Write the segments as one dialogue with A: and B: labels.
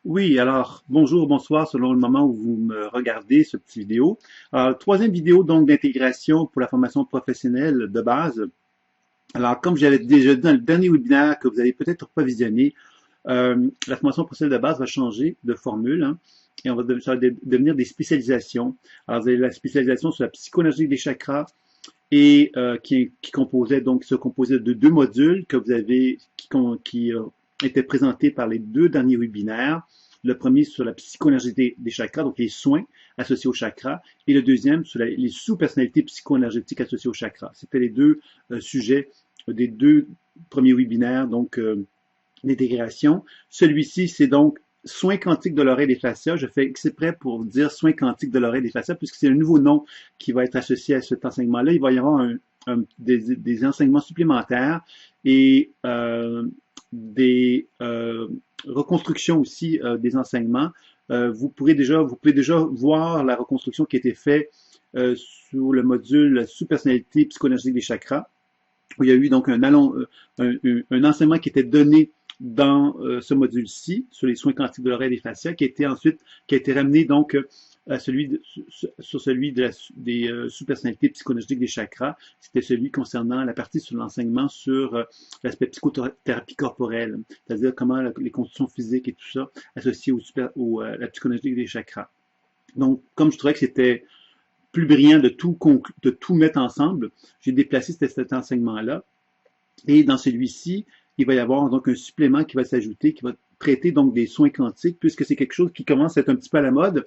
A: Oui, alors bonjour, bonsoir selon le moment où vous me regardez ce petit vidéo. Alors, troisième vidéo donc d'intégration pour la formation professionnelle de base. Alors, comme j'avais déjà dit dans le dernier webinaire que vous avez peut-être pas visionné, la formation professionnelle de base va changer de formule, hein, et ça va devenir des spécialisations. Alors, vous avez la spécialisation sur la psychoénergie des chakras et qui se composait de deux modules que vous avez qui étaient présentés par les deux derniers webinaires. Le premier sur la psychoénergie des chakras, donc les soins associés aux chakras, et le deuxième sur les sous-personnalités psycho-énergétiques associées aux chakras. C'était les deux sujets des deux premiers webinaires d'intégration. Celui-ci, c'est donc soins quantiques de l'oreille des fascias. Je fais exprès pour dire soins quantiques de l'oreille des fascias, puisque c'est un nouveau nom qui va être associé à cet enseignement-là. Il va y avoir des enseignements supplémentaires et des reconstructions aussi des enseignements. Vous pouvez déjà voir la reconstruction qui a été faite sur le module sous-personnalité psychoénergétique des chakras, où il y a eu donc un enseignement qui était donné dans ce module-ci, sur les soins quantiques de l'oreille et des fascias, qui a été ramené donc à sur celui des sous-personnalités psychoénergétiques des chakras. C'était celui concernant la partie sur l'enseignement sur l'aspect psychothérapie corporelle, c'est-à-dire comment les conditions physiques et tout ça associées à la psychoénergie des chakras. Donc, comme je trouvais que c'était plus brillant de tout mettre ensemble, j'ai déplacé cet enseignement-là. Et dans celui-ci, il va y avoir donc un supplément qui va s'ajouter, qui va traiter donc des soins quantiques, puisque c'est quelque chose qui commence à être un petit peu à la mode.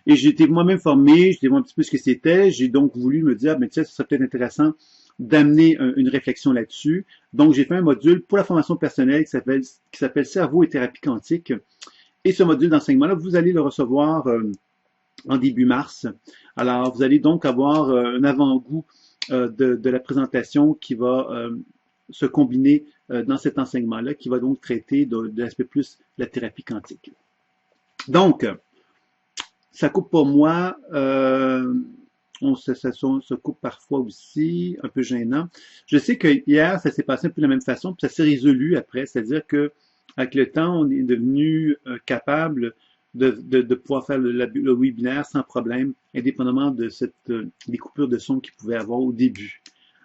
A: Et j'ai été moi-même formé, j'ai vu un petit peu ce que c'était. J'ai donc voulu me dire, mais tiens, ça serait peut-être intéressant d'amener une réflexion là-dessus. Donc, j'ai fait un module pour la formation personnelle qui s'appelle Cerveau et thérapie quantique. Et ce module d'enseignement-là, vous allez le recevoir en début mars. Alors, vous allez donc avoir un avant-goût de la présentation qui va se combiner dans cet enseignement-là, qui va donc traiter de l'aspect plus de la thérapie quantique. Donc, ça coupe pour moi. Ça se coupe parfois aussi, un peu gênant. Je sais que hier, ça s'est passé un peu de la même façon, puis ça s'est résolu après, c'est-à-dire que avec le temps, on est devenu capable de pouvoir faire le webinaire sans problème, indépendamment de des coupures de son qu'il pouvait avoir au début.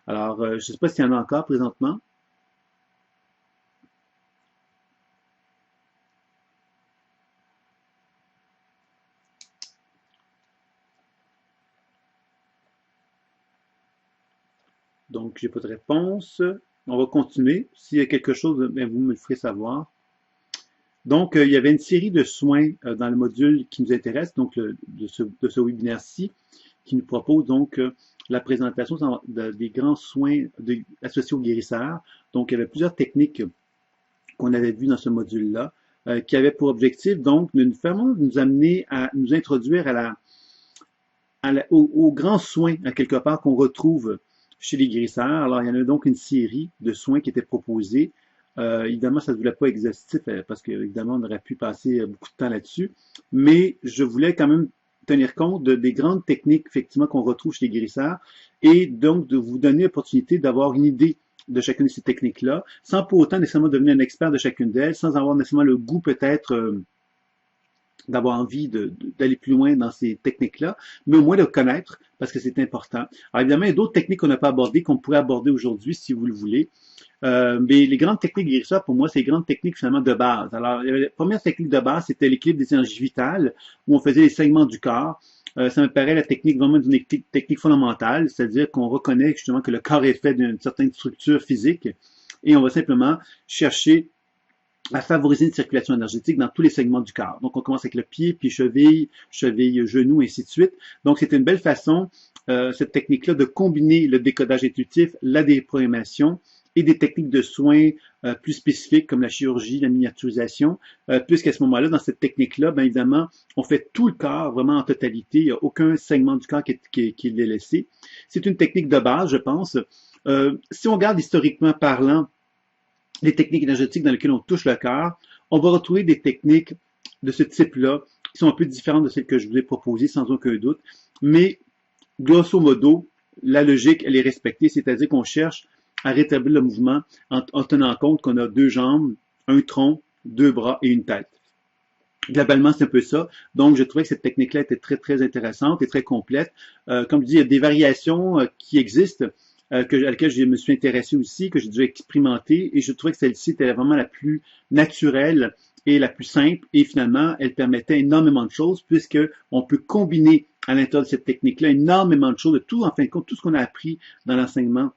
A: Alors, je ne sais pas s'il y en a encore présentement. Donc, j'ai pas de réponse. On va continuer. S'il y a quelque chose, bien, vous me le ferez savoir. Donc, il y avait une série de soins dans le module qui nous intéresse, donc de ce webinaire-ci, qui nous propose donc la présentation des grands soins associés aux guérisseurs. Donc, il y avait plusieurs techniques qu'on avait vues dans ce module-là, qui avaient pour objectif donc de nous amener à nous introduire aux grands soins, à quelque part, qu'on retrouve chez les guérisseurs. Alors, il y en a donc une série de soins qui étaient proposés. Évidemment, ça ne voulait pas exhaustif parce qu'évidemment, on aurait pu passer beaucoup de temps là-dessus. Mais je voulais quand même tenir compte des grandes techniques, effectivement, qu'on retrouve chez les guérisseurs et donc de vous donner l'opportunité d'avoir une idée de chacune de ces techniques-là, sans pour autant nécessairement devenir un expert de chacune d'elles, sans avoir nécessairement le goût peut-être d'avoir envie d'aller plus loin dans ces techniques-là, mais au moins de connaître, parce que c'est important. Alors évidemment, il y a d'autres techniques qu'on n'a pas abordées, qu'on pourrait aborder aujourd'hui, si vous le voulez. Mais les grandes techniques guérisseurs, pour moi, c'est les grandes techniques finalement de base. Alors, la première technique de base, c'était l'équilibre des énergies vitales, où on faisait les segments du corps. Ça me paraît la technique vraiment d'une technique fondamentale, c'est-à-dire qu'on reconnaît justement que le corps est fait d'une certaine structure physique, et on va simplement chercher à favoriser une circulation énergétique dans tous les segments du corps. Donc, on commence avec le pied, puis cheville, genou, ainsi de suite. Donc, c'est une belle façon, cette technique-là, de combiner le décodage intuitif, la déprogrammation et des techniques de soins plus spécifiques comme la chirurgie, la miniaturisation, puisqu'à ce moment-là, dans cette technique-là, bien évidemment, on fait tout le corps vraiment en totalité. Il n'y a aucun segment du corps qui est délaissé. C'est une technique de base, je pense. Si on regarde historiquement parlant, les techniques énergétiques dans lesquelles on touche le cœur, on va retrouver des techniques de ce type-là qui sont un peu différentes de celles que je vous ai proposées, sans aucun doute. Mais, grosso modo, la logique, elle est respectée, c'est-à-dire qu'on cherche à rétablir le mouvement en tenant compte qu'on a deux jambes, un tronc, deux bras et une tête. Globalement, c'est un peu ça. Donc, je trouvais que cette technique-là était très, très intéressante et très complète. Comme je dis, il y a des variations qui existent, à laquelle je me suis intéressé aussi, que j'ai déjà expérimenté, et je trouvais que celle-ci était vraiment la plus naturelle et la plus simple, et finalement, elle permettait énormément de choses, puisque on peut combiner à l'intérieur de cette technique-là énormément de choses, de tout, en fin de compte, tout ce qu'on a appris dans l'enseignement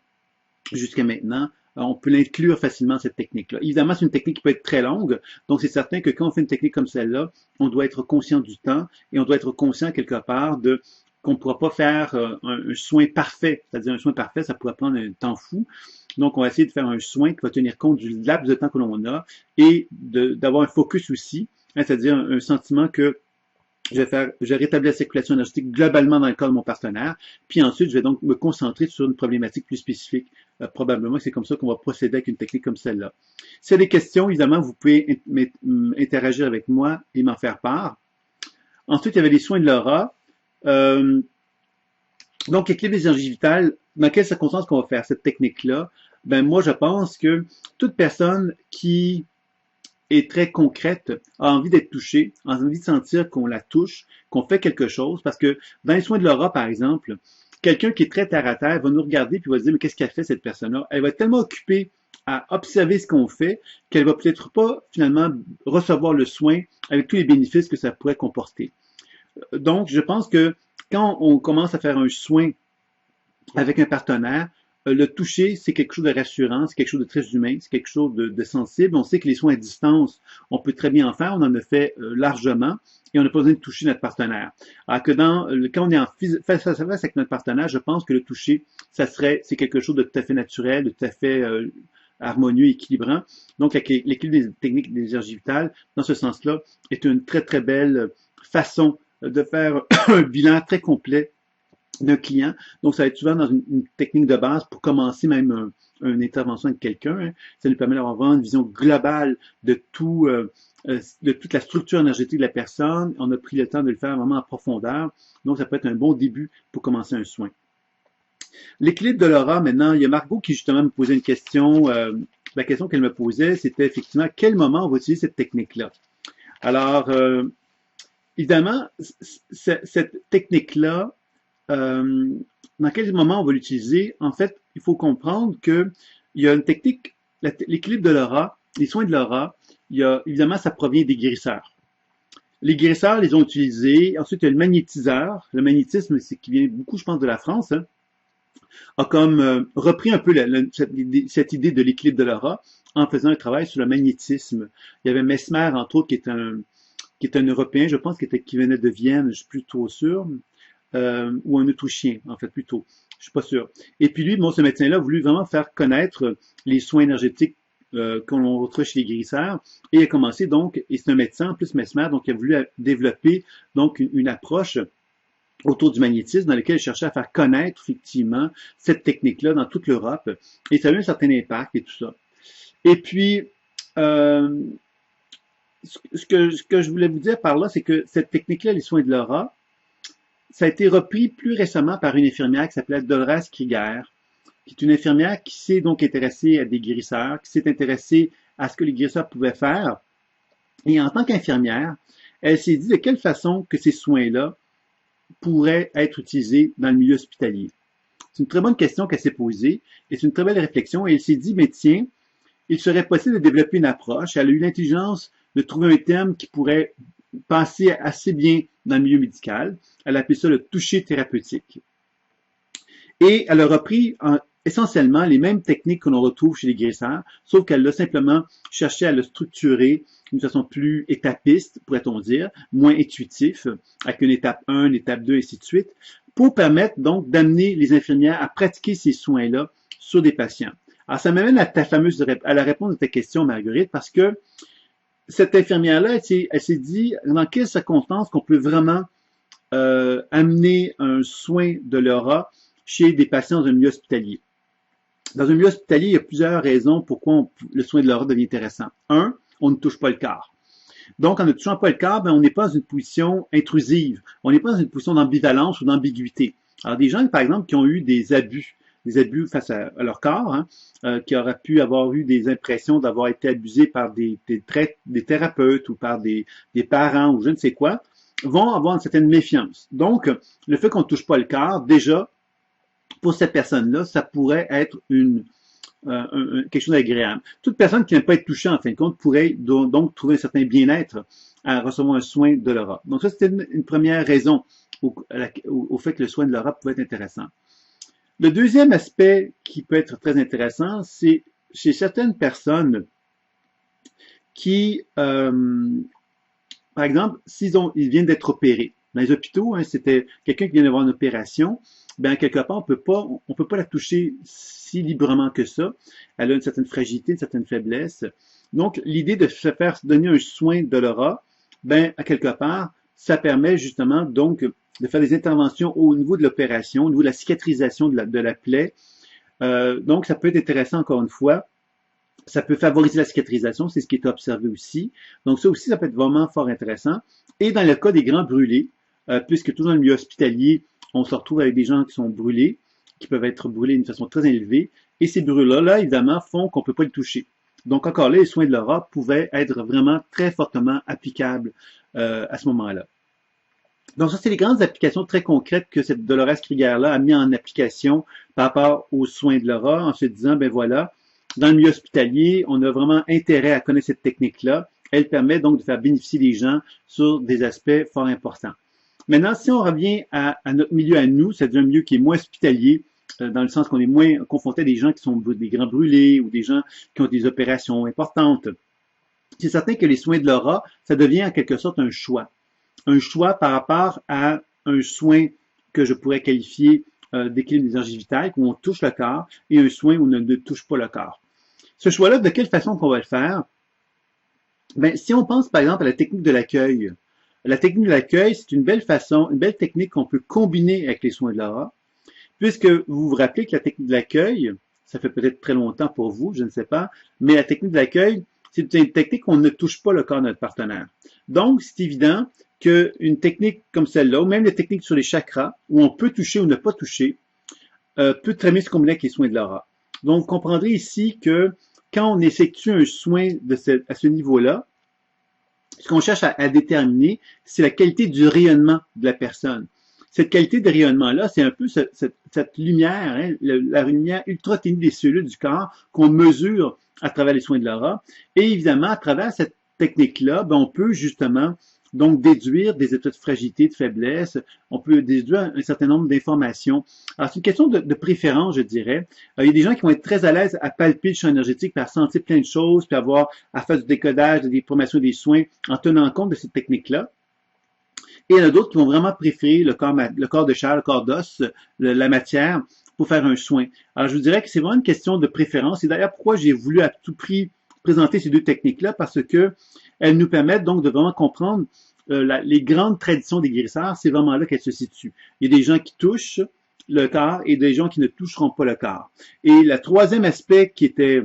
A: jusqu'à maintenant, on peut l'inclure facilement, cette technique-là. Évidemment, c'est une technique qui peut être très longue, donc c'est certain que quand on fait une technique comme celle-là, on doit être conscient du temps et on doit être conscient quelque part de qu'on ne pourra pas faire un soin parfait. C'est-à-dire un soin parfait, ça pourrait prendre un temps fou. Donc, on va essayer de faire un soin qui va tenir compte du laps de temps que l'on a et d'avoir un focus aussi, hein, c'est-à-dire un sentiment que je vais rétablir la circulation énergétique globalement dans le corps de mon partenaire, puis ensuite, je vais donc me concentrer sur une problématique plus spécifique. Probablement, c'est comme ça qu'on va procéder avec une technique comme celle-là. S'il y a des questions, évidemment, vous pouvez interagir avec moi et m'en faire part. Ensuite, il y avait les soins de l'aura. Euh, donc, équilibre des énergies vitales, dans quelles circonstances qu'on va faire cette technique-là? Ben, moi, je pense que toute personne qui est très concrète, a envie d'être touchée, a envie de sentir qu'on la touche, qu'on fait quelque chose, parce que dans les soins de l'aura, par exemple, quelqu'un qui est très terre à terre va nous regarder puis va se dire, mais qu'est-ce qu'elle fait cette personne-là? Elle va être tellement occupée à observer ce qu'on fait qu'elle va peut-être pas finalement recevoir le soin avec tous les bénéfices que ça pourrait comporter. Donc, je pense que quand on commence à faire un soin avec un partenaire, le toucher, c'est quelque chose de rassurant, c'est quelque chose de très humain, c'est quelque chose de sensible. On sait que les soins à distance, on peut très bien en faire, on en a fait largement, et on n'a pas besoin de toucher notre partenaire. Alors que quand on est face à face avec notre partenaire, je pense que le toucher, c'est quelque chose de tout à fait naturel, de tout à fait harmonieux, équilibrant. Donc, l'équilibre des techniques d'énergie vitale, dans ce sens-là, est une très, très belle façon de faire un bilan très complet d'un client. Donc, ça va être souvent dans une technique de base pour commencer même une intervention avec quelqu'un. Hein. Ça nous permet d'avoir vraiment une vision globale de de toute la structure énergétique de la personne. On a pris le temps de le faire vraiment en profondeur. Donc, ça peut être un bon début pour commencer un soin. L'équilibre de l'aura, maintenant, il y a Margot qui justement me posait une question. La question qu'elle me posait, c'était effectivement à quel moment on va utiliser cette technique-là. Alors, évidemment, cette technique-là, dans quel moment on va l'utiliser? En fait, il faut comprendre qu'il y a une technique, l'équilibre de l'aura, les soins de l'aura, évidemment, ça provient des guérisseurs. Les guérisseurs les ont utilisés. Ensuite, il y a le magnétiseur. Le magnétisme, c'est qui vient beaucoup, je pense, de la France, hein, a comme repris un peu cette idée de l'équilibre de l'aura en faisant un travail sur le magnétisme. Il y avait Mesmer, entre autres, qui est un Européen, je pense, qui venait de Vienne, je suis plus trop sûr. Ou un Autrichien, en fait, plutôt. Je suis pas sûr. Et puis lui, bon, ce médecin-là a voulu vraiment faire connaître les soins énergétiques qu'on retrouve chez les guérisseurs. Et il a commencé donc, et c'est un médecin, en plus Mesmer, donc il a voulu développer donc une approche autour du magnétisme dans laquelle il cherchait à faire connaître effectivement cette technique-là dans toute l'Europe. Et ça a eu un certain impact et tout ça. Et puis, ce que je voulais vous dire par là, c'est que cette technique-là, les soins de l'aura, ça a été repris plus récemment par une infirmière qui s'appelait Dolores Krieger, qui est une infirmière qui s'est donc intéressée à des guérisseurs, qui s'est intéressée à ce que les guérisseurs pouvaient faire. Et en tant qu'infirmière, elle s'est dit de quelle façon que ces soins-là pourraient être utilisés dans le milieu hospitalier. C'est une très bonne question qu'elle s'est posée et c'est une très belle réflexion. Et elle s'est dit, mais tiens, il serait possible de développer une approche. Elle a eu l'intelligence de trouver un terme qui pourrait passer assez bien dans le milieu médical. Elle a appelé ça le toucher thérapeutique. Et elle a repris essentiellement les mêmes techniques que l'on retrouve chez les guérisseurs, sauf qu'elle a simplement cherché à le structurer d'une façon plus étapiste, pourrait-on dire, moins intuitif, avec une étape 1, une étape 2, et ainsi de suite, pour permettre donc d'amener les infirmières à pratiquer ces soins-là sur des patients. Alors, ça m'amène à la réponse de ta question, Marguerite, parce que cette infirmière-là, elle s'est dit dans quelles circonstances qu'on peut vraiment amener un soin de l'aura chez des patients dans un milieu hospitalier. Dans un milieu hospitalier, il y a plusieurs raisons pourquoi le soin de l'aura devient intéressant. Un, on ne touche pas le corps. Donc, en ne touchant pas le corps, on n'est pas dans une position intrusive. On n'est pas dans une position d'ambivalence ou d'ambiguïté. Alors, des gens, par exemple, qui ont eu des abus des abus face à leur corps, hein, qui auraient pu avoir eu des impressions d'avoir été abusés par des thérapeutes ou par des parents ou je ne sais quoi, vont avoir une certaine méfiance. Donc, le fait qu'on ne touche pas le corps, déjà, pour cette personne-là, ça pourrait être quelque chose d'agréable. Toute personne qui n'aime pas être touchée, en fin de compte, pourrait donc trouver un certain bien-être à recevoir un soin de l'aura. Donc ça, c'était une première raison au fait que le soin de l'aura pouvait être intéressant. Le deuxième aspect qui peut être très intéressant, c'est chez certaines personnes qui, par exemple, ils viennent d'être opérés. Dans les hôpitaux, hein, c'était quelqu'un qui vient d'avoir une opération, ben quelque part, on peut pas la toucher si librement que ça. Elle a une certaine fragilité, une certaine faiblesse. Donc, l'idée de se faire donner un soin de l'aura, ben, à quelque part, ça permet justement donc de faire des interventions au niveau de l'opération, au niveau de la cicatrisation de la plaie. Donc, ça peut être intéressant encore une fois. Ça peut favoriser la cicatrisation, c'est ce qui est observé aussi. Donc, ça aussi, ça peut être vraiment fort intéressant. Et dans le cas des grands brûlés, puisque toujours dans le milieu hospitalier, on se retrouve avec des gens qui sont brûlés, qui peuvent être brûlés d'une façon très élevée, et ces brûlures-là, évidemment, font qu'on ne peut pas les toucher. Donc, encore là, les soins de l'aura pouvaient être vraiment très fortement applicables à ce moment-là. Donc, ça, c'est les grandes applications très concrètes que cette Dolores Krieger-là a mis en application par rapport aux soins de l'aura, en se disant, ben voilà, dans le milieu hospitalier, on a vraiment intérêt à connaître cette technique-là. Elle permet donc de faire bénéficier les gens sur des aspects fort importants. Maintenant, si on revient à notre milieu à nous, c'est-à-dire un milieu qui est moins hospitalier, dans le sens qu'on est moins confronté à des gens qui sont des grands brûlés ou des gens qui ont des opérations importantes, c'est certain que les soins de l'aura, ça devient en quelque sorte un choix. Un choix par rapport à un soin que je pourrais qualifier d'équilibre des énergies vitales, où on touche le corps, et un soin où on ne touche pas le corps. Ce choix-là, de quelle façon qu'on va le faire? Ben, si on pense par exemple à la technique de l'accueil, la technique de l'accueil, c'est une belle façon, une belle technique qu'on peut combiner avec les soins de l'aura, puisque vous vous rappelez que la technique de l'accueil, ça fait peut-être très longtemps pour vous, je ne sais pas, mais la technique de l'accueil, c'est une technique où on ne touche pas le corps de notre partenaire. Donc, c'est évident qu'une technique comme celle-là, ou même les techniques sur les chakras, où on peut toucher ou ne pas toucher, peut très bien se combiner avec les soins de l'aura. Donc, vous comprendrez ici que quand on effectue un soin à ce niveau-là, ce qu'on cherche à déterminer, c'est la qualité du rayonnement de la personne. Cette qualité de rayonnement-là, c'est un peu cette lumière, hein, la lumière ultra ténue des cellules du corps qu'on mesure à travers les soins de l'aura. Et évidemment, à travers cette technique-là, ben, on peut justement donc déduire des états de fragilité, de faiblesse, on peut déduire un certain nombre d'informations. Alors, c'est une question de préférence, je dirais. Il y a des gens qui vont être très à l'aise à palper le champ énergétique, puis à sentir plein de choses, puis à faire du décodage, des formations des soins en tenant compte de cette technique-là. Et il y en a d'autres qui vont vraiment préférer le corps de chair, le corps d'os, la matière, pour faire un soin. Alors, je vous dirais que c'est vraiment une question de préférence. Et d'ailleurs, pourquoi j'ai voulu à tout prix présenter ces deux techniques-là, parce que elles nous permettent donc de vraiment comprendre les grandes traditions des guérisseurs, c'est vraiment là qu'elles se situent. Il y a des gens qui touchent le corps et des gens qui ne toucheront pas le corps. Et le troisième aspect qui était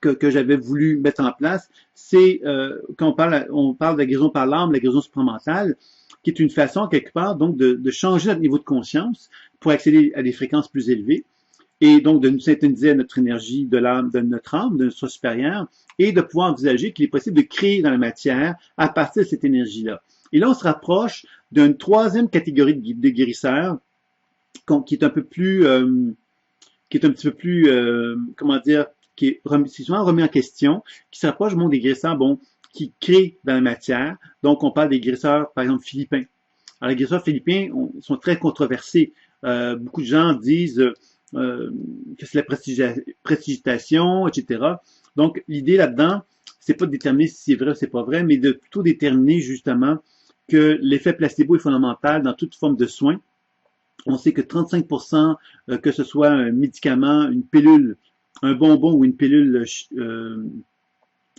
A: que j'avais voulu mettre en place, c'est quand on parle de la guérison par l'âme, la guérison supramentale, qui est une façon, quelque part, donc de changer notre niveau de conscience pour accéder à des fréquences plus élevées et donc de nous synthétiser à notre énergie de l'âme, de notre âme, de notre soi supérieur, et de pouvoir envisager qu'il est possible de créer dans la matière à partir de cette énergie-là. Et là, on se rapproche d'une troisième catégorie de guérisseurs qui est un peu plus, qui est un petit peu plus, comment dire, qui est souvent remis en question, qui se rapproche des guérisseurs, qui créent dans la matière. Donc, on parle des guérisseurs, par exemple, philippins. Alors, les guérisseurs philippins sont très controversés. Beaucoup de gens disent que c'est la prestigitation, etc. Donc, l'idée là-dedans, c'est pas de déterminer si c'est vrai ou c'est pas vrai, mais de plutôt déterminer justement que l'effet placebo est fondamental dans toute forme de soins. On sait que 35%, que ce soit un médicament, une pilule, un bonbon ou une pilule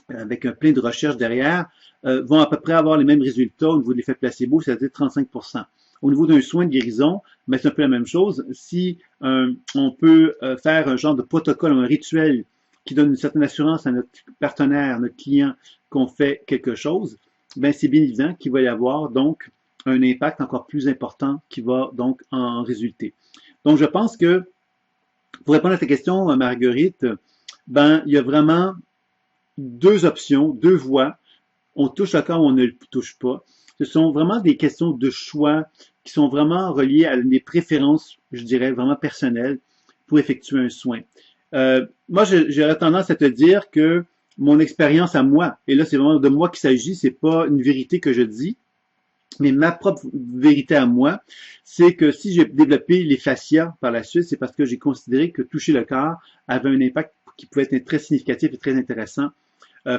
A: avec un plein de recherches derrière, vont à peu près avoir les mêmes résultats au niveau de l'effet placebo, c'est-à-dire 35%. Au niveau d'un soin de guérison, mais c'est un peu la même chose. Si on peut faire un genre de protocole, un rituel qui donne une certaine assurance à notre partenaire, notre client, qu'on fait quelque chose, ben c'est bien évident qu'il va y avoir donc un impact encore plus important qui va donc en résulter. Donc je pense que Pour répondre à ta question, Marguerite, ben, il y a vraiment deux options, deux voies. On touche le corps ou on ne le touche pas. Ce sont vraiment des questions de choix qui sont vraiment reliées à des préférences, je dirais, vraiment personnelles pour effectuer un soin. Moi, j'aurais tendance à te dire que mon expérience à moi, et là, c'est vraiment de moi qu'il s'agit, c'est pas une vérité que je dis, mais ma propre vérité à moi, c'est que si j'ai développé les fascias par la suite, c'est parce que j'ai considéré que toucher le corps avait un impact qui pouvait être très significatif et très intéressant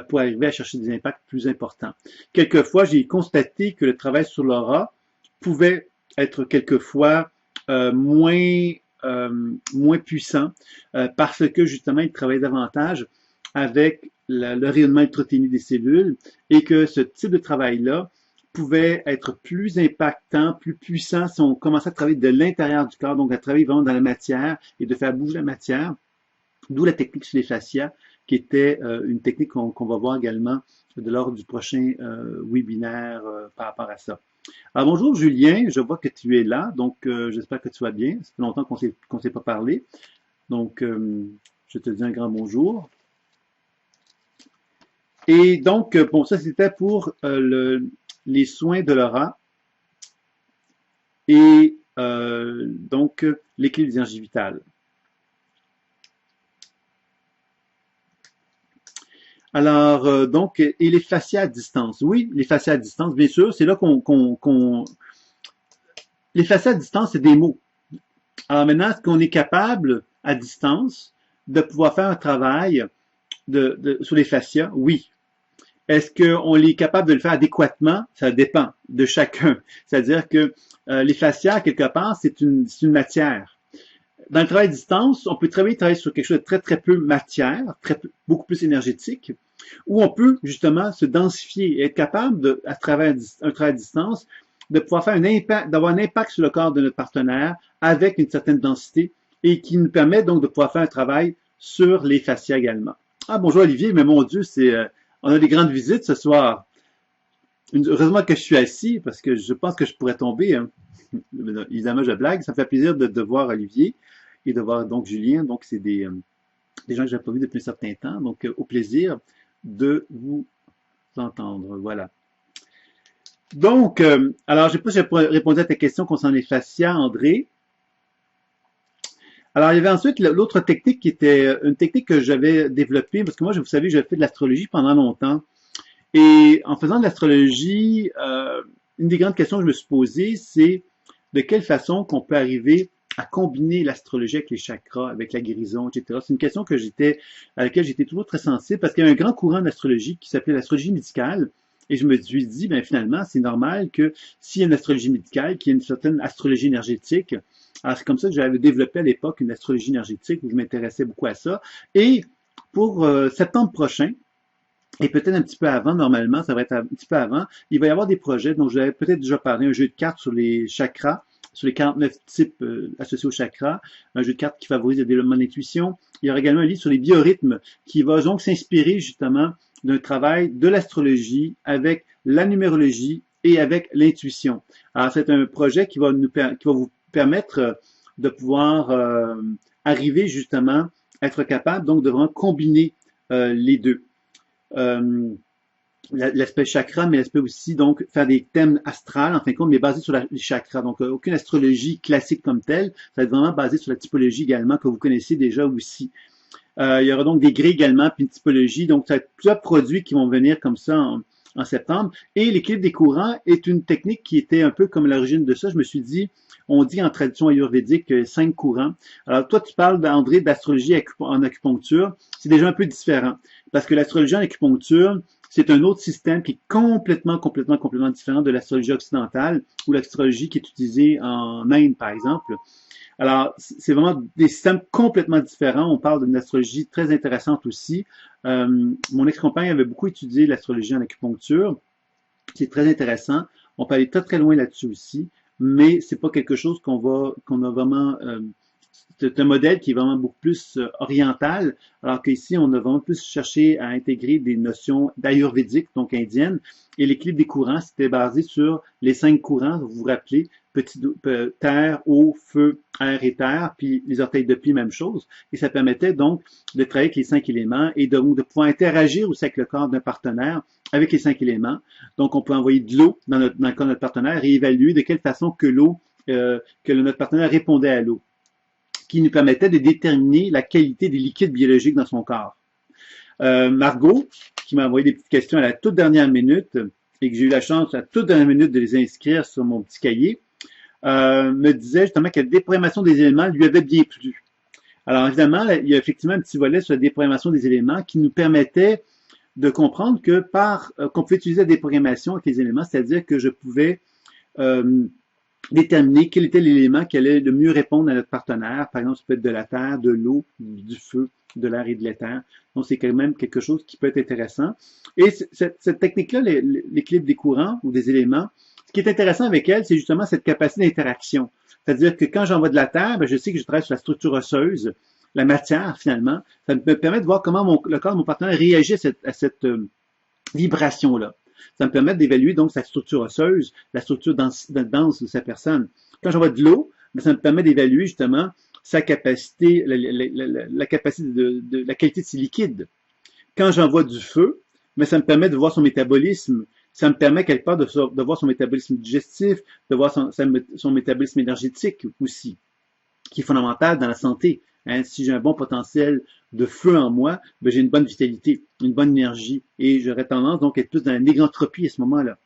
A: pour arriver à chercher des impacts plus importants. Quelquefois, j'ai constaté que le travail sur l'aura pouvait être quelquefois moins puissant parce que justement, il travaille davantage avec le rayonnement ultraténu des cellules et que ce type de travail-là pouvait être plus impactant, plus puissant si on commençait à travailler de l'intérieur du corps, donc à travailler vraiment dans la matière et de faire bouger la matière, d'où la technique sur les fascias, qui était une technique qu'on va voir également lors du prochain webinaire par rapport à ça. Alors bonjour Julien, je vois que tu es là, donc j'espère que tu vas bien. Ça fait longtemps qu'on ne s'est pas parlé, donc je te dis un grand bonjour. Et donc, bon, ça c'était pour les soins de l'aura et donc l'équilibre d'énergie vitale. Alors, donc, et les fascias à distance. Oui, les fascias à distance, bien sûr, c'est là Les fascias à distance, c'est des mots. Alors maintenant, est-ce qu'on est capable, à distance, de pouvoir faire un travail sur les fascias? Oui. Est-ce qu'on est capable de le faire adéquatement? Ça dépend de chacun. C'est-à-dire que les fascias, quelque part, c'est une matière. Dans le travail à distance, on peut travailler sur quelque chose de très, très peu matière, beaucoup plus énergétique, où on peut justement se densifier et être capable, à travers un travail à distance, de pouvoir faire d'avoir un impact sur le corps de notre partenaire avec une certaine densité et qui nous permet donc de pouvoir faire un travail sur les fascias également. Ah, bonjour Olivier, mais mon Dieu, on a des grandes visites ce soir. Heureusement que je suis assis parce que je pense que je pourrais tomber. Hein. Évidemment, je blague. Ça me fait plaisir de voir Olivier et de voir donc Julien. Donc, c'est des gens que je n'ai pas vus depuis un certain temps. Donc, au plaisir de vous entendre. Voilà. Donc, alors, je ne sais pas si j'ai répondu à ta question concernant les fascias, André. Alors, il y avait ensuite l'autre technique qui était une technique que j'avais développée, parce que moi, vous savez, j'ai fait de l'astrologie pendant longtemps. Et en faisant de l'astrologie, une des grandes questions que je me suis posée, c'est de quelle façon qu'on peut arriver à combiner l'astrologie avec les chakras, avec la guérison, etc. C'est une question à laquelle j'étais toujours très sensible parce qu'il y a un grand courant d'astrologie qui s'appelait l'astrologie médicale. Et je me suis dit, ben finalement, c'est normal que s'il y a une astrologie médicale, qu'il y ait une certaine astrologie énergétique. Alors c'est comme ça que j'avais développé à l'époque une astrologie énergétique où je m'intéressais beaucoup à ça. Et pour septembre prochain, et peut-être un petit peu avant, normalement, ça va être un petit peu avant, il va y avoir des projets dont j'avais peut-être déjà parlé, un jeu de cartes sur les chakras, sur les 49 types associés aux chakras, un jeu de cartes qui favorise le développement de l'intuition. Il y aura également un livre sur les biorhythmes qui va donc s'inspirer justement d'un travail de l'astrologie avec la numérologie et avec l'intuition. Alors, c'est un projet qui va vous permettre de pouvoir arriver justement à être capable donc de vraiment combiner les deux. L'aspect chakra, mais l'aspect aussi donc faire des thèmes astrales, en fin de compte, mais basé sur les chakras. Donc, aucune astrologie classique comme telle, ça va être vraiment basé sur la typologie également que vous connaissez déjà aussi. Il y aura donc des grilles également, puis une typologie. Donc, ça va être plusieurs produits qui vont venir comme ça en septembre. Et l'équilibre des courants est une technique qui était un peu comme l'origine de ça. Je me suis dit, on dit en tradition ayurvédique 5 courants. Alors, toi, tu parles, André, d'astrologie en acupuncture. C'est déjà un peu différent. Parce que l'astrologie en acupuncture, c'est un autre système qui est complètement différent de l'astrologie occidentale ou l'astrologie qui est utilisée en Inde, par exemple. Alors, c'est vraiment des systèmes complètement différents. On parle d'une astrologie très intéressante aussi. Mon ex-compagne avait beaucoup étudié l'astrologie en acupuncture. C'est très intéressant. On peut aller très, très loin là-dessus aussi, mais c'est pas quelque chose qu'on a vraiment c'est un modèle qui est vraiment beaucoup plus oriental, alors qu'ici, on a vraiment plus cherché à intégrer des notions d'ayurvédique, donc indiennes, et l'équilibre des courants, c'était basé sur les 5 courants, vous vous rappelez, terre, eau, feu, air et terre, puis les orteils de pied, même chose, et ça permettait donc de travailler avec les 5 éléments et de pouvoir interagir aussi avec le corps d'un partenaire avec les 5 éléments. Donc, on peut envoyer de l'eau dans le corps de notre partenaire et évaluer de quelle façon que notre partenaire répondait à l'eau, qui nous permettait de déterminer la qualité des liquides biologiques dans son corps. Margot, qui m'a envoyé des petites questions à la toute dernière minute, et que j'ai eu la chance à la toute dernière minute de les inscrire sur mon petit cahier, me disait justement que la déprogrammation des éléments lui avait bien plu. Alors évidemment, il y a effectivement un petit volet sur la déprogrammation des éléments qui nous permettait de comprendre que qu'on pouvait utiliser la déprogrammation avec les éléments, c'est-à-dire que je pouvais déterminer quel était l'élément qui allait le mieux répondre à notre partenaire. Par exemple, ça peut être de la terre, de l'eau, du feu, de l'air et de l'éther. Donc, c'est quand même quelque chose qui peut être intéressant. Et cette technique-là, l'équilibre des courants ou des éléments, ce qui est intéressant avec elle, c'est justement cette capacité d'interaction. C'est-à-dire que quand j'envoie de la terre, je sais que je travaille sur la structure osseuse, la matière, finalement. Ça me permet de voir comment le corps de mon partenaire réagit à cette vibration-là. Ça me permet d'évaluer donc sa structure osseuse, la structure dense de sa personne. Quand j'envoie de l'eau, ça me permet d'évaluer justement sa capacité, la capacité la qualité de ses liquides. Quand j'envoie du feu, ça me permet de voir son métabolisme. Ça me permet quelque part de voir son métabolisme digestif, de voir son métabolisme énergétique aussi, qui est fondamental dans la santé. Hein, si j'ai un bon potentiel de feu en moi, j'ai une bonne vitalité, une bonne énergie, et j'aurais tendance donc à être plus dans la négantropie à ce moment-là.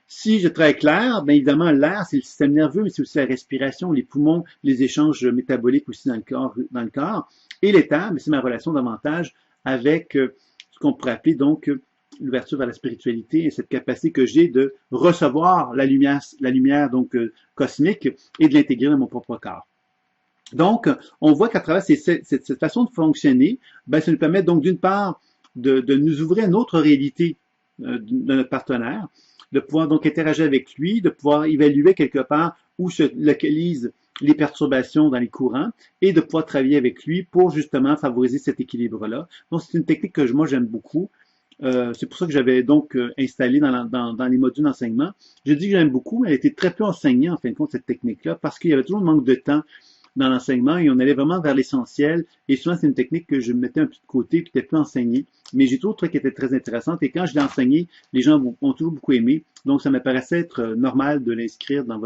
A: Si je travaille avec l'air, bien évidemment, l'air, c'est le système nerveux, mais c'est aussi la respiration, les poumons, les échanges métaboliques aussi dans le corps. Et l'éther, c'est ma relation davantage avec ce qu'on pourrait appeler donc l'ouverture vers la spiritualité et cette capacité que j'ai de recevoir la lumière donc cosmique et de l'intégrer dans mon propre corps. Donc, on voit qu'à travers cette façon de fonctionner, ça nous permet donc d'une part de nous ouvrir à une autre réalité de notre partenaire, de pouvoir donc interagir avec lui, de pouvoir évaluer quelque part où se localisent les perturbations dans les courants et de pouvoir travailler avec lui pour justement favoriser cet équilibre-là. Donc, c'est une technique que moi j'aime beaucoup. C'est pour ça que j'avais donc installé dans les modules d'enseignement. Je dis que j'aime beaucoup, mais elle a été très peu enseignée en fin de compte, cette technique-là, parce qu'il y avait toujours un manque de temps dans l'enseignement et on allait vraiment vers l'essentiel. Et souvent, c'est une technique que je mettais un peu de côté, qui était peu enseignée. Mais j'ai trouvé qu'elle était très intéressante. Et quand je l'ai enseignée, les gens ont toujours beaucoup aimé. Donc, ça me paraissait être normal de l'inscrire dans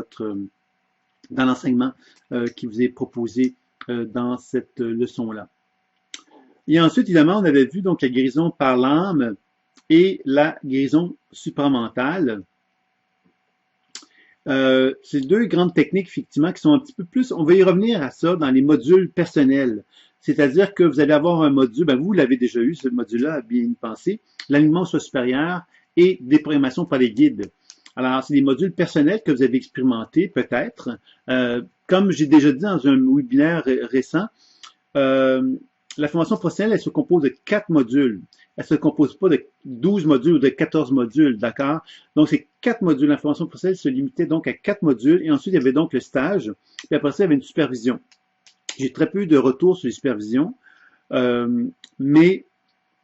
A: l'enseignement qui vous est proposé dans cette leçon-là. Et ensuite, évidemment, on avait vu donc la guérison par l'âme et la guérison supramentale. C'est deux grandes techniques, effectivement, qui sont un petit peu plus, on va y revenir à ça dans les modules personnels. C'est-à-dire que vous allez avoir un module, vous l'avez déjà eu, ce module-là, à bien y penser, l'alignement supérieur et déprogrammation par les guides. Alors, c'est des modules personnels que vous avez expérimentés, peut-être. Comme j'ai déjà dit dans un webinaire récent, la formation professionnelle, elle se compose de 4 modules. Elle ne se compose pas de 12 modules ou de 14 modules, d'accord? Donc, c'est 4 modules. La formation professionnelle se limitait donc à 4 modules. Et ensuite, il y avait donc le stage. Puis après ça, il y avait une supervision. J'ai très peu de retours sur les supervisions. Mais,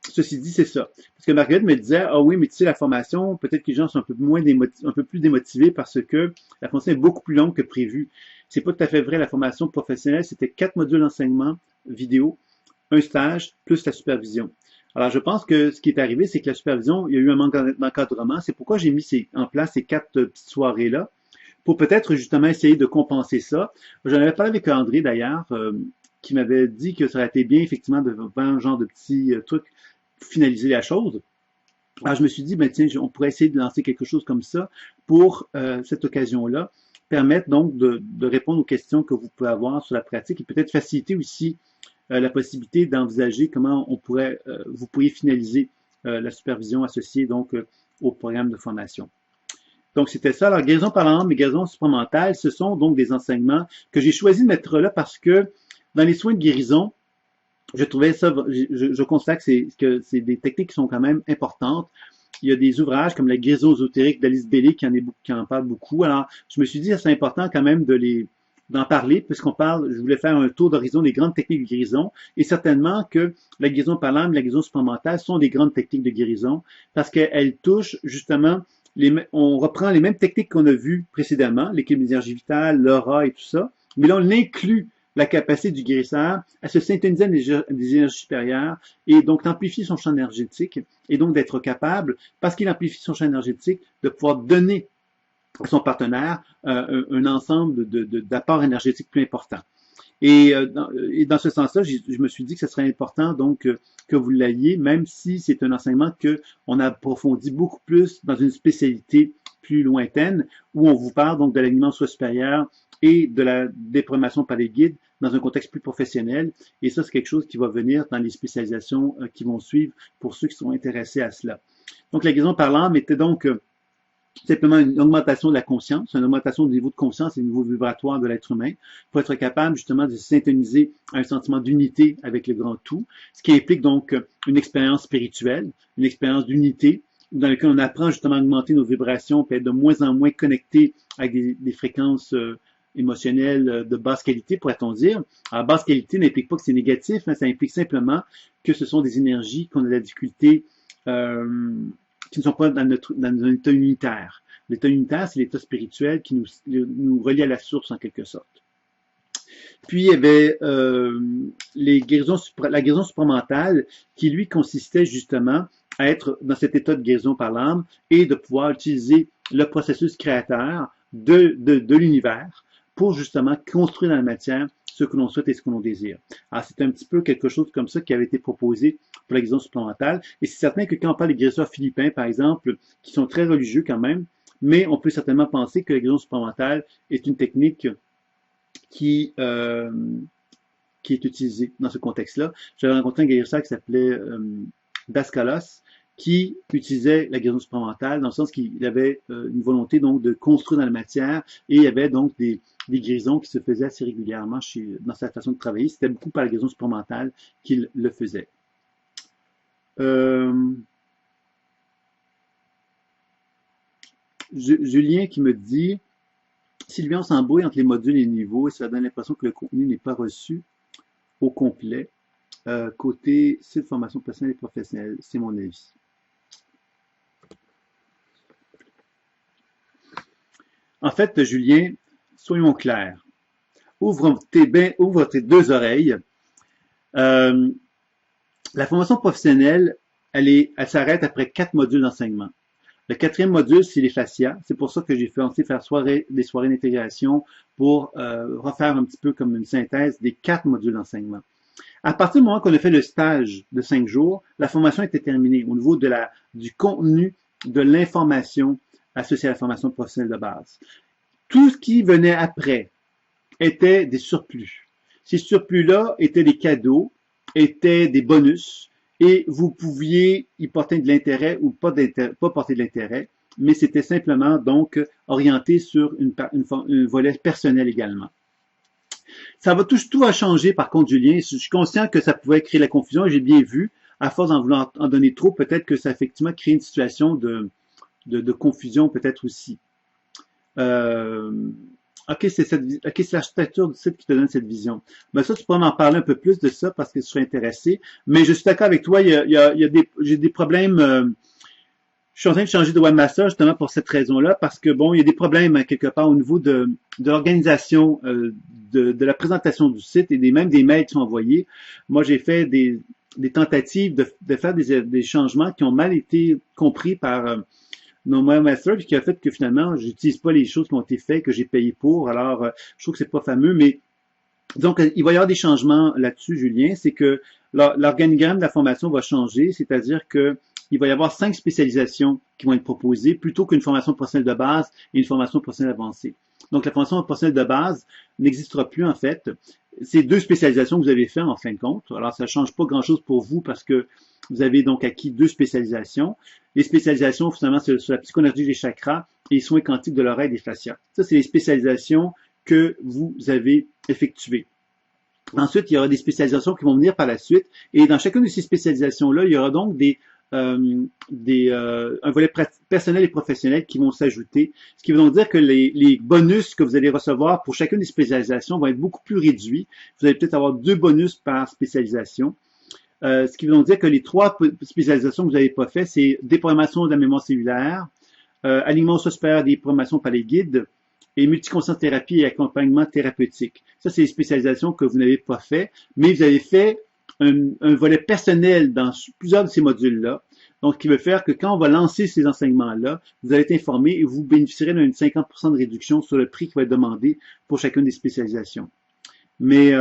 A: ceci dit, c'est ça. Parce que Marguerite me disait, ah oui, mais tu sais, la formation, peut-être que les gens sont un peu plus démotivés parce que la formation est beaucoup plus longue que prévu. C'est pas tout à fait vrai. La formation professionnelle, c'était 4 modules d'enseignement vidéo, un stage, plus la supervision. Alors, je pense que ce qui est arrivé, c'est que la supervision, il y a eu un manque d'encadrement. C'est pourquoi j'ai mis en place ces 4 petites soirées-là, pour peut-être justement essayer de compenser ça. J'en avais parlé avec André, d'ailleurs, qui m'avait dit que ça aurait été bien, effectivement, de faire un genre de petit truc pour finaliser la chose. Alors, je me suis dit, tiens, on pourrait essayer de lancer quelque chose comme ça pour cette occasion-là, permettre donc de répondre aux questions que vous pouvez avoir sur la pratique et peut-être faciliter aussi la possibilité d'envisager comment vous pourriez finaliser la supervision associée donc au programme de formation. Donc, c'était ça. Alors, guérison par l'âme et guérison supramentale, ce sont donc des enseignements que j'ai choisi de mettre là parce que dans les soins de guérison, je trouvais ça, je constate que c'est des techniques qui sont quand même importantes. Il y a des ouvrages comme la guérison ésotérique d'Alice Bailey qui en parle beaucoup. Alors, je me suis dit, c'est important quand même de d'en parler, puisqu'on parle, je voulais faire un tour d'horizon des grandes techniques de guérison, et certainement que la guérison par l'âme et la guérison supramentale sont des grandes techniques de guérison, parce qu'elles touchent justement, on reprend les mêmes techniques qu'on a vues précédemment, l'équilibre d'énergie vitale, l'aura et tout ça, mais là on inclut la capacité du guérisseur à se synthétiser des énergies supérieures et donc d'amplifier son champ énergétique et donc d'être capable, parce qu'il amplifie son champ énergétique, de pouvoir donner à son partenaire un ensemble d'apports énergétiques plus importants. Et dans ce sens-là, je me suis dit que ce serait important donc que vous l'ayez, même si c'est un enseignement qu'on approfondit beaucoup plus dans une spécialité plus lointaine, où on vous parle donc de l'alignement soi supérieur et de la déprogrammation par les guides dans un contexte plus professionnel. Et ça, c'est quelque chose qui va venir dans les spécialisations qui vont suivre pour ceux qui sont intéressés à cela. Donc, la guérison par l'âme était donc simplement une augmentation de la conscience, une augmentation du niveau de conscience et du niveau vibratoire de l'être humain pour être capable justement de se syntoniser à un sentiment d'unité avec le grand tout, ce qui implique donc une expérience spirituelle, une expérience d'unité dans laquelle on apprend justement à augmenter nos vibrations et être de moins en moins connectés avec des fréquences émotionnelles de basse qualité, pourrait-on dire. Alors, basse qualité n'implique pas que c'est négatif, hein, ça implique simplement que ce sont des énergies qu'on a de la difficulté qui ne sont pas dans un état unitaire. L'état unitaire, c'est l'état spirituel qui nous relie à la source en quelque sorte. Puis il y avait la guérison supramentale qui lui consistait justement à être dans cet état de guérison par l'âme et de pouvoir utiliser le processus créateur de l'univers pour justement construire dans la matière ce que l'on souhaite et ce que l'on désire. Alors c'est un petit peu quelque chose comme ça qui avait été proposé pour la guérison supramentale. Et c'est certain que quand on parle des guérisseurs philippins, par exemple, qui sont très religieux quand même, mais on peut certainement penser que la guérison supramentale est une technique qui est utilisée dans ce contexte-là. J'avais rencontré un guérisseur qui s'appelait Daskalos, qui utilisait la guérison supramentale dans le sens qu'il avait une volonté donc de construire dans la matière et il y avait donc des guérisons qui se faisaient assez régulièrement dans sa façon de travailler. C'était beaucoup par la guérison supramentale qu'il le faisait. Julien qui me dit Sylvia, on s'embrouille entre les modules et les niveaux et ça donne l'impression que le contenu n'est pas reçu au complet. Côté site formation personnelle et professionnelle, c'est mon avis. En fait, Julien, soyons clairs. Ouvre tes deux oreilles. La formation professionnelle, elle s'arrête après 4 modules d'enseignement. Le 4e module, c'est les fascias. C'est pour ça que j'ai fait faire des soirées d'intégration pour refaire un petit peu comme une synthèse des 4 modules d'enseignement. À partir du moment qu'on a fait le stage de 5 jours, la formation était terminée au niveau du contenu de l'information associée à la formation professionnelle de base. Tout ce qui venait après était des surplus. Ces surplus-là étaient des cadeaux, étaient des bonus, et vous pouviez y porter de l'intérêt ou pas porter de l'intérêt, mais c'était simplement donc orienté sur un volet personnel également. Tout va changer par contre, Julien. Je suis conscient que ça pouvait créer la confusion et j'ai bien vu, à force d'en vouloir en donner trop, peut-être que ça a effectivement créé une situation de confusion peut-être aussi. Ok, c'est l'architecture du site qui te donne cette vision. Ben ça, tu pourrais m'en parler un peu plus de ça parce que je suis intéressé. Mais je suis d'accord avec toi, j'ai des problèmes. Je suis en train de changer de webmaster justement pour cette raison-là parce que bon, il y a des problèmes quelque part au niveau de l'organisation de la présentation du site et même des mails qui sont envoyés. Moi, j'ai fait des tentatives de faire des changements qui ont mal été compris par non, webmaster, puis qui a fait que finalement, j'utilise pas les choses qui ont été faites, que j'ai payé pour. Alors, je trouve que c'est pas fameux, mais donc, il va y avoir des changements là-dessus, Julien. C'est que l'organigramme de la formation va changer, c'est-à-dire que il va y avoir 5 spécialisations qui vont être proposées plutôt qu'une formation professionnelle de base et une formation professionnelle avancée. Donc, la formation professionnelle de base n'existera plus, en fait. C'est 2 spécialisations que vous avez faites, en fin de compte. Alors, ça change pas grand-chose pour vous parce que vous avez donc acquis 2 spécialisations. Les spécialisations, finalement, c'est sur la psychoénergie des chakras et les soins quantiques de l'oreille et des fascias. Ça, c'est les spécialisations que vous avez effectuées. Ensuite, il y aura des spécialisations qui vont venir par la suite. Et dans chacune de ces spécialisations-là, il y aura donc des un volet personnel et professionnel qui vont s'ajouter, ce qui veut donc dire que les bonus que vous allez recevoir pour chacune des spécialisations vont être beaucoup plus réduits. Vous allez peut-être avoir 2 bonus par spécialisation. Ce qui veut donc dire que les 3 spécialisations que vous n'avez pas fait, c'est déprogrammation de la mémoire cellulaire, alignement supérieur des programmations par les guides et multiconscience thérapie et accompagnement thérapeutique. Ça, c'est les spécialisations que vous n'avez pas fait, mais vous avez fait un volet personnel dans plusieurs de ces modules-là. Donc, ce qui veut faire que quand on va lancer ces enseignements-là, vous allez être informé et vous bénéficierez d'une 50% de réduction sur le prix qui va être demandé pour chacune des spécialisations. Mais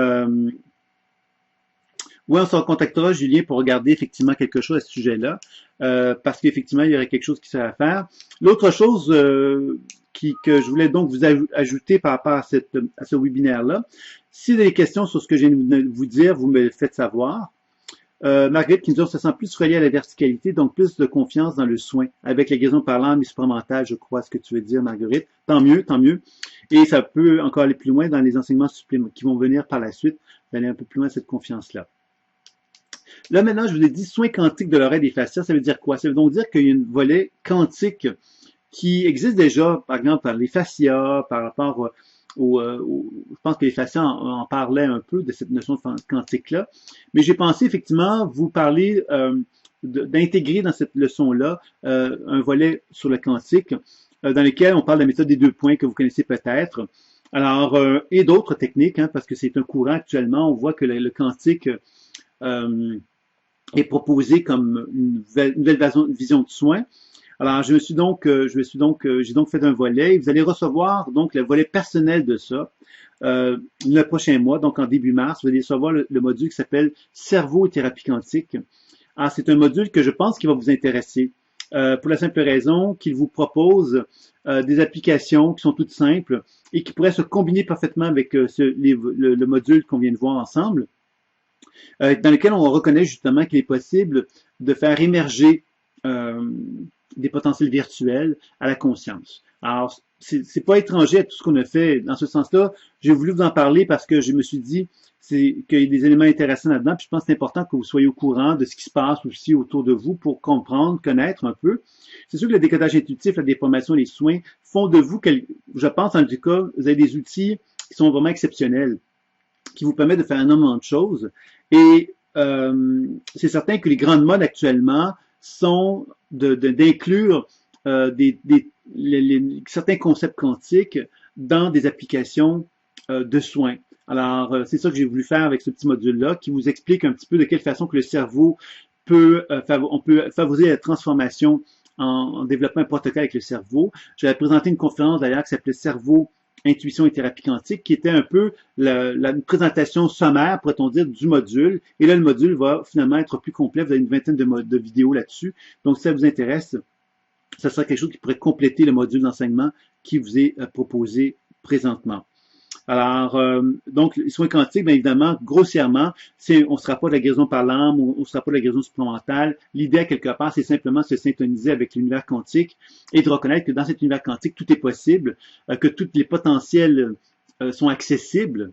A: oui, on se recontactera, Julien, pour regarder effectivement quelque chose à ce sujet-là, parce qu'effectivement, il y aurait quelque chose qui serait à faire. L'autre chose que je voulais donc vous ajouter par rapport à ce webinaire-là, si vous avez des questions sur ce que je viens de vous dire, vous me le faites savoir. Marguerite qui nous dit, on se sent plus relié à la verticalité, donc plus de confiance dans le soin, avec la guérison par l'âme et supramentale, je crois, ce que tu veux dire, Marguerite. Tant mieux, tant mieux. Et ça peut encore aller plus loin dans les enseignements supplémentaires qui vont venir par la suite, d'aller un peu plus loin cette confiance-là. Là, maintenant, je vous ai dit soins quantiques de l'oreille des fascias. Ça veut dire quoi? Ça veut donc dire qu'il y a un volet quantique qui existe déjà, par exemple, par les fascias, par rapport je pense que les fascias en parlaient un peu de cette notion de quantique-là. Mais j'ai pensé effectivement vous parler d'intégrer dans cette leçon-là un volet sur le quantique dans lequel on parle de la méthode des 2 points que vous connaissez peut-être. Alors, et d'autres techniques, hein, parce que c'est un courant actuellement. On voit que le quantique est proposé comme une nouvelle vision de soins. Alors, j'ai donc fait un volet. Et vous allez recevoir donc le volet personnel de ça le prochain mois, donc en début mars. Vous allez recevoir le module qui s'appelle Cerveau et thérapie quantique. Alors, c'est un module que je pense qui va vous intéresser pour la simple raison qu'il vous propose des applications qui sont toutes simples et qui pourraient se combiner parfaitement avec le module qu'on vient de voir ensemble. Dans lequel on reconnaît justement qu'il est possible de faire émerger des potentiels virtuels à la conscience. Alors, c'est pas étranger à tout ce qu'on a fait. Dans ce sens-là, j'ai voulu vous en parler parce que je me suis dit qu'il y a des éléments intéressants là-dedans, puis je pense que c'est important que vous soyez au courant de ce qui se passe aussi autour de vous pour comprendre, connaître un peu. C'est sûr que le décodage intuitif, la déformation, les soins font de vous, je pense en tout cas, vous avez des outils qui sont vraiment exceptionnels, qui vous permettent de faire énormément de choses. Et c'est certain que les grandes modes actuellement sont d'inclure certains concepts quantiques dans des applications de soins. Alors, c'est ça que j'ai voulu faire avec ce petit module-là, qui vous explique un petit peu de quelle façon que le cerveau on peut favoriser la transformation en développant un protocole avec le cerveau. J'avais présenté une conférence d'ailleurs qui s'appelait Cerveau, Intuition et thérapie quantique, qui était un peu la présentation sommaire, pourrait-on dire, du module. Et là, le module va finalement être plus complet. Vous avez une vingtaine de vidéos là-dessus. Donc, si ça vous intéresse, ça sera quelque chose qui pourrait compléter le module d'enseignement qui vous est proposé présentement. Alors, donc, les soins quantiques, bien évidemment, grossièrement, on ne se rapproche de la guérison par l'âme ou on se rapproche de la guérison supplémentale. L'idée, quelque part, c'est simplement de se syntoniser avec l'univers quantique et de reconnaître que dans cet univers quantique, tout est possible, que tous les potentiels sont accessibles,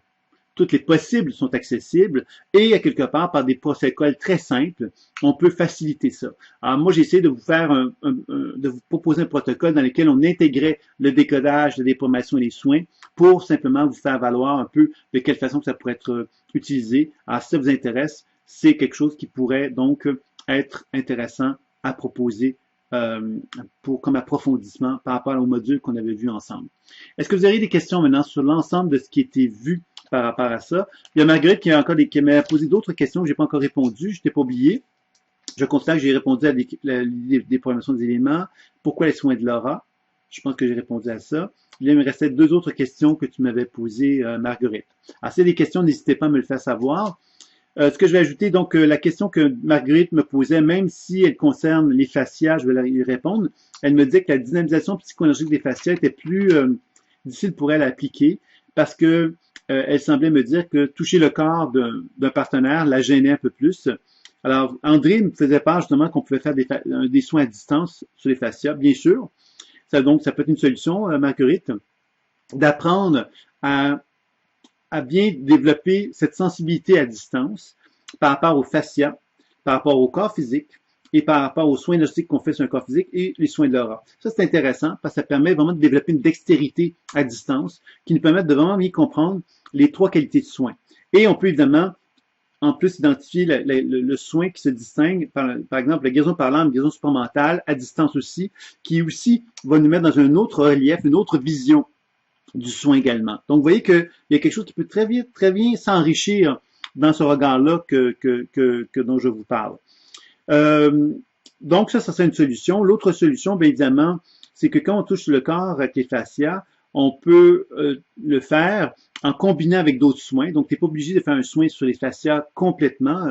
A: toutes les possibles sont accessibles et à quelque part, par des protocoles très simples, on peut faciliter ça. Alors moi, j'ai essayé de vous faire de vous proposer un protocole dans lequel on intégrait le décodage, la déformation et les soins pour simplement vous faire valoir un peu de quelle façon que ça pourrait être utilisé. Alors si ça vous intéresse, c'est quelque chose qui pourrait donc être intéressant à proposer comme approfondissement par rapport au module qu'on avait vu ensemble. Est-ce que vous avez des questions maintenant sur l'ensemble de ce qui a été vu par rapport à ça? Il y a Marguerite qui m'a posé d'autres questions que j'ai pas encore répondu. Je t'ai pas oublié. Je constate que j'ai répondu à des programmations des éléments. Pourquoi les soins de l'aura? Je pense que j'ai répondu à ça. Il me restait 2 autres questions que tu m'avais posées, Marguerite. Alors, si il y a des questions, n'hésitez pas à me le faire savoir. Ce que je vais ajouter, donc, la question que Marguerite me posait, même si elle concerne les fascias, je vais y répondre. Elle me dit que la dynamisation psychoénergétique des fascias était plus difficile pour elle à appliquer parce que elle semblait me dire que toucher le corps d'un partenaire la gênait un peu plus. Alors, André me faisait part justement qu'on pouvait faire des soins à distance sur les fascias, bien sûr. Donc, ça peut être une solution, Marguerite, d'apprendre à bien développer cette sensibilité à distance par rapport aux fascias, par rapport au corps physique, et par rapport aux soins diagnostiques qu'on fait sur un corps physique et les soins de l'aura. Ça, c'est intéressant parce que ça permet vraiment de développer une dextérité à distance qui nous permet de vraiment bien comprendre les trois qualités de soins. Et on peut évidemment, en plus, identifier le soin qui se distingue, par exemple, la guérison par l'âme, la guérison supramentale, à distance aussi, qui aussi va nous mettre dans un autre relief, une autre vision du soin également. Donc, vous voyez qu'il y a quelque chose qui peut très bien s'enrichir dans ce regard-là dont je vous parle. Donc, ça serait une solution. L'autre solution, bien évidemment, c'est que quand on touche le corps avec les fascias, on peut le faire en combinant avec d'autres soins. Donc, tu n'es pas obligé de faire un soin sur les fascias complètement,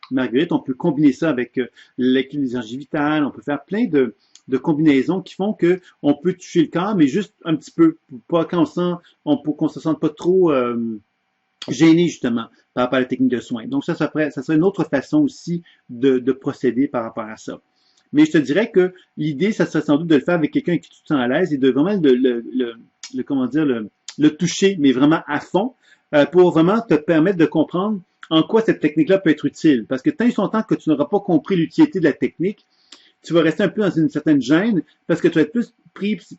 A: Marguerite. On peut combiner ça avec l'énergie vitale. On peut faire plein de combinaisons qui font que on peut toucher le corps, mais juste un petit peu, pas quand pour qu'on se sente pas trop gêné justement par rapport à la technique de soins. Donc ça serait une autre façon aussi de procéder par rapport à ça. Mais je te dirais que l'idée, ça serait sans doute de le faire avec quelqu'un qui tu te sens à l'aise et de vraiment le toucher, mais vraiment à fond, pour vraiment te permettre de comprendre en quoi cette technique-là peut être utile. Parce que tant et longtemps que tu n'auras pas compris l'utilité de la technique, tu vas rester un peu dans une certaine gêne parce que tu vas être plus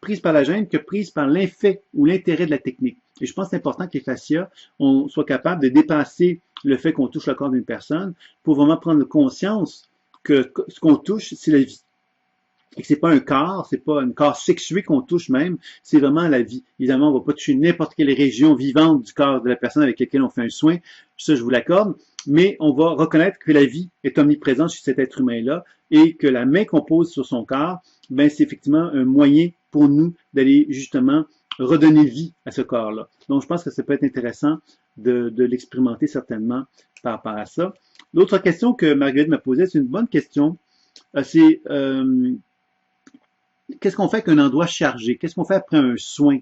A: prise par la gêne que prise par l'effet ou l'intérêt de la technique. Et je pense que c'est important que les fascias soient capables de dépasser le fait qu'on touche le corps d'une personne pour vraiment prendre conscience que ce qu'on touche, c'est la vie. Et que c'est pas un corps, c'est pas un corps sexué qu'on touche même, c'est vraiment la vie. Évidemment, on va pas toucher n'importe quelle région vivante du corps de la personne avec laquelle on fait un soin, ça je vous l'accorde, mais on va reconnaître que la vie est omniprésente chez cet être humain-là et que la main qu'on pose sur son corps, ben c'est effectivement un moyen pour nous d'aller justement redonner vie à ce corps-là. Donc je pense que ça peut être intéressant de l'expérimenter certainement par rapport à ça. L'autre question que Marguerite m'a posée, c'est une bonne question. C'est qu'est-ce qu'on fait avec un endroit chargé? Qu'est-ce qu'on fait après un soin?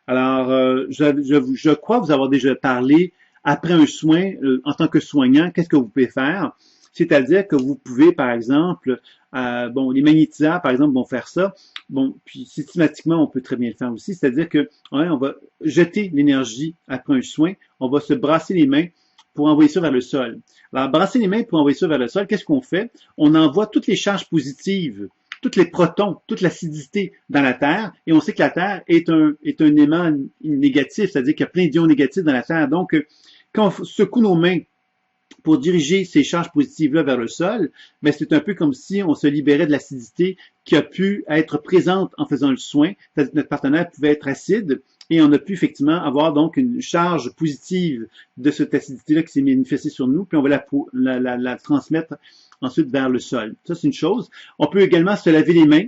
A: Alors, je crois vous avoir déjà parlé, après un soin, en tant que soignant, qu'est-ce que vous pouvez faire? C'est-à-dire que vous pouvez, par exemple, les magnétiseurs, par exemple, vont faire ça. Bon, puis systématiquement, on peut très bien le faire aussi. C'est-à-dire que on va jeter l'énergie après un soin, on va se brasser les mains pour envoyer ça vers le sol. Alors, brasser les mains pour envoyer ça vers le sol, qu'est-ce qu'on fait? On envoie toutes les charges positives, tous les protons, toute l'acidité dans la Terre, et on sait que la Terre est un aimant négatif, c'est-à-dire qu'il y a plein d'ions négatifs dans la Terre. Donc, quand on secoue nos mains pour diriger ces charges positives-là vers le sol, mais c'est un peu comme si on se libérait de l'acidité qui a pu être présente en faisant le soin. C'est-à-dire que notre partenaire pouvait être acide et on a pu effectivement avoir donc une charge positive de cette acidité-là qui s'est manifestée sur nous, puis on va la transmettre ensuite vers le sol. Ça, c'est une chose. On peut également se laver les mains.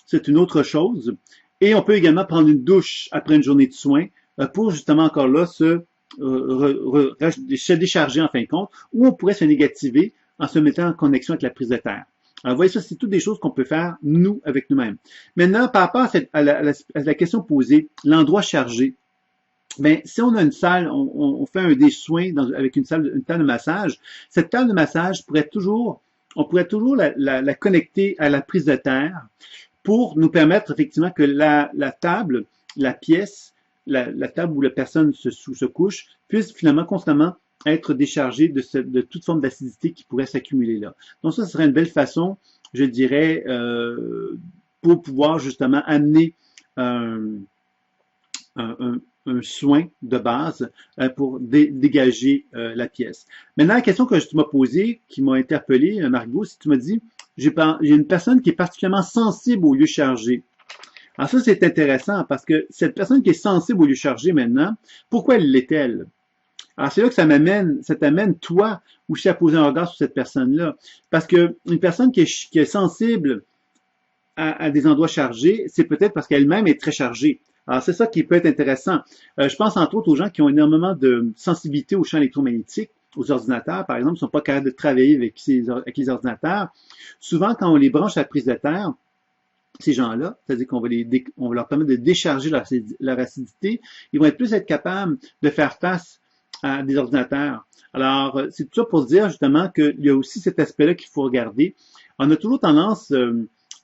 A: C'est une autre chose. Et on peut également prendre une douche après une journée de soins pour justement encore là se décharger en fin de compte, ou on pourrait se négativer en se mettant en connexion avec la prise de terre. Alors, vous voyez, ça, c'est toutes des choses qu'on peut faire, nous, avec nous-mêmes. Maintenant, par rapport à la question posée, l'endroit chargé, ben, si on a une salle, on fait des soins avec une table de massage, cette table de massage on pourrait toujours la connecter à la prise de terre pour nous permettre effectivement que la table, la pièce, la table où la personne se couche puisse finalement constamment être déchargée de toute forme d'acidité qui pourrait s'accumuler là. Donc ça, ce serait une belle façon, je dirais, pour pouvoir justement amener un soin de base pour dégager la pièce. Maintenant, la question que tu m'as posée, qui m'a interpellé, Margot, c'est que tu m'as dit, j'ai une personne qui est particulièrement sensible aux lieux chargés. Alors ça, c'est intéressant parce que cette personne qui est sensible aux lieux chargés maintenant, pourquoi elle l'est-elle? Alors c'est là que ça t'amène, toi, aussi à poser un regard sur cette personne-là. Parce que une personne qui est sensible à des endroits chargés, c'est peut-être parce qu'elle-même est très chargée. Alors, c'est ça qui peut être intéressant. Je pense entre autres aux gens qui ont énormément de sensibilité aux champs électromagnétiques, aux ordinateurs, par exemple, qui ne sont pas capables de travailler avec les ordinateurs. Souvent, quand on les branche à la prise de terre, ces gens-là, c'est-à-dire qu'on va leur permettre de décharger leur acidité, ils vont être capables de faire face à des ordinateurs. Alors, c'est tout ça pour se dire justement qu'il y a aussi cet aspect-là qu'il faut regarder. On a toujours tendance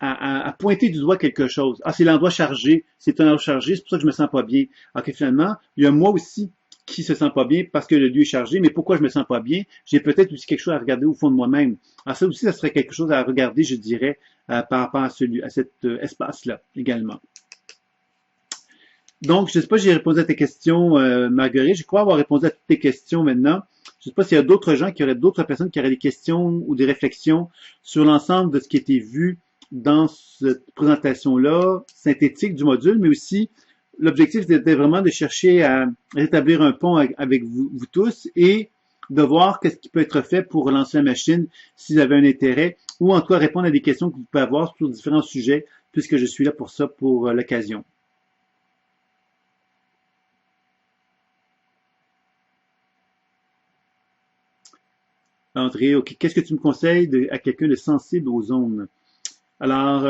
A: à pointer du doigt quelque chose. Ah, c'est l'endroit chargé, c'est un endroit chargé, c'est pour ça que je me sens pas bien. Alors que finalement, il y a moi aussi qui se sent pas bien parce que le lieu est chargé, mais pourquoi je me sens pas bien? J'ai peut-être aussi quelque chose à regarder au fond de moi-même. Alors ça aussi, ça serait quelque chose à regarder, je dirais, par rapport à cet espace-là également. Donc, je ne sais pas si j'ai répondu à tes questions, Marguerite. Je crois avoir répondu à toutes tes questions maintenant. Je ne sais pas s'il y a d'autres gens d'autres personnes qui auraient des questions ou des réflexions sur l'ensemble de ce qui a été vu dans cette présentation-là, synthétique du module, mais aussi l'objectif était vraiment de chercher à rétablir un pont avec vous tous et de voir qu'est-ce qui peut être fait pour relancer la machine si vous avez un intérêt, ou en tout cas répondre à des questions que vous pouvez avoir sur différents sujets, puisque je suis là pour ça, pour l'occasion. André, ok, qu'est-ce que tu me conseilles à quelqu'un de sensible aux ondes? Alors,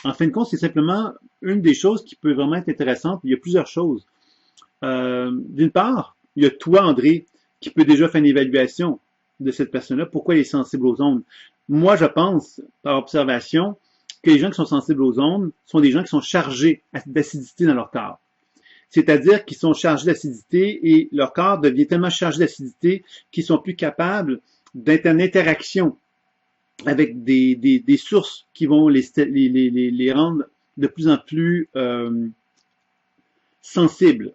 A: en fin de compte, c'est simplement une des choses qui peut vraiment être intéressante. Il y a plusieurs choses. D'une part, il y a toi, André, qui peut déjà faire une évaluation de cette personne-là. Pourquoi elle est sensible aux ondes? Moi, je pense, par observation, que les gens qui sont sensibles aux ondes sont des gens qui sont chargés d'acidité dans leur corps. C'est-à-dire qu'ils sont chargés d'acidité et leur corps devient tellement chargé d'acidité qu'ils sont plus capables d'être en interaction avec des sources qui vont les rendre de plus en plus sensibles.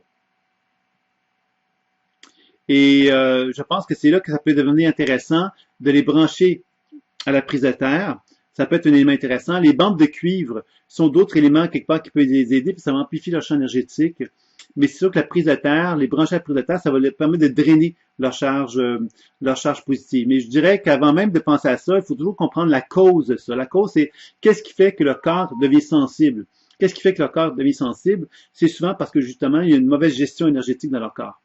A: Et je pense que c'est là que ça peut devenir intéressant de les brancher à la prise de terre. Ça peut être un élément intéressant. Les bandes de cuivre sont d'autres éléments quelque part qui peuvent les aider, puis ça va amplifier leur champ énergétique. Mais c'est sûr que la prise de terre, les brancher à la prise de terre, ça va leur permettre de drainer leur charge positive. Mais je dirais qu'avant même de penser à ça, il faut toujours comprendre la cause de ça. La cause, c'est qu'est-ce qui fait que le corps devient sensible. Qu'est-ce qui fait que le corps devient sensible? C'est souvent parce que justement, il y a une mauvaise gestion énergétique dans leur corps.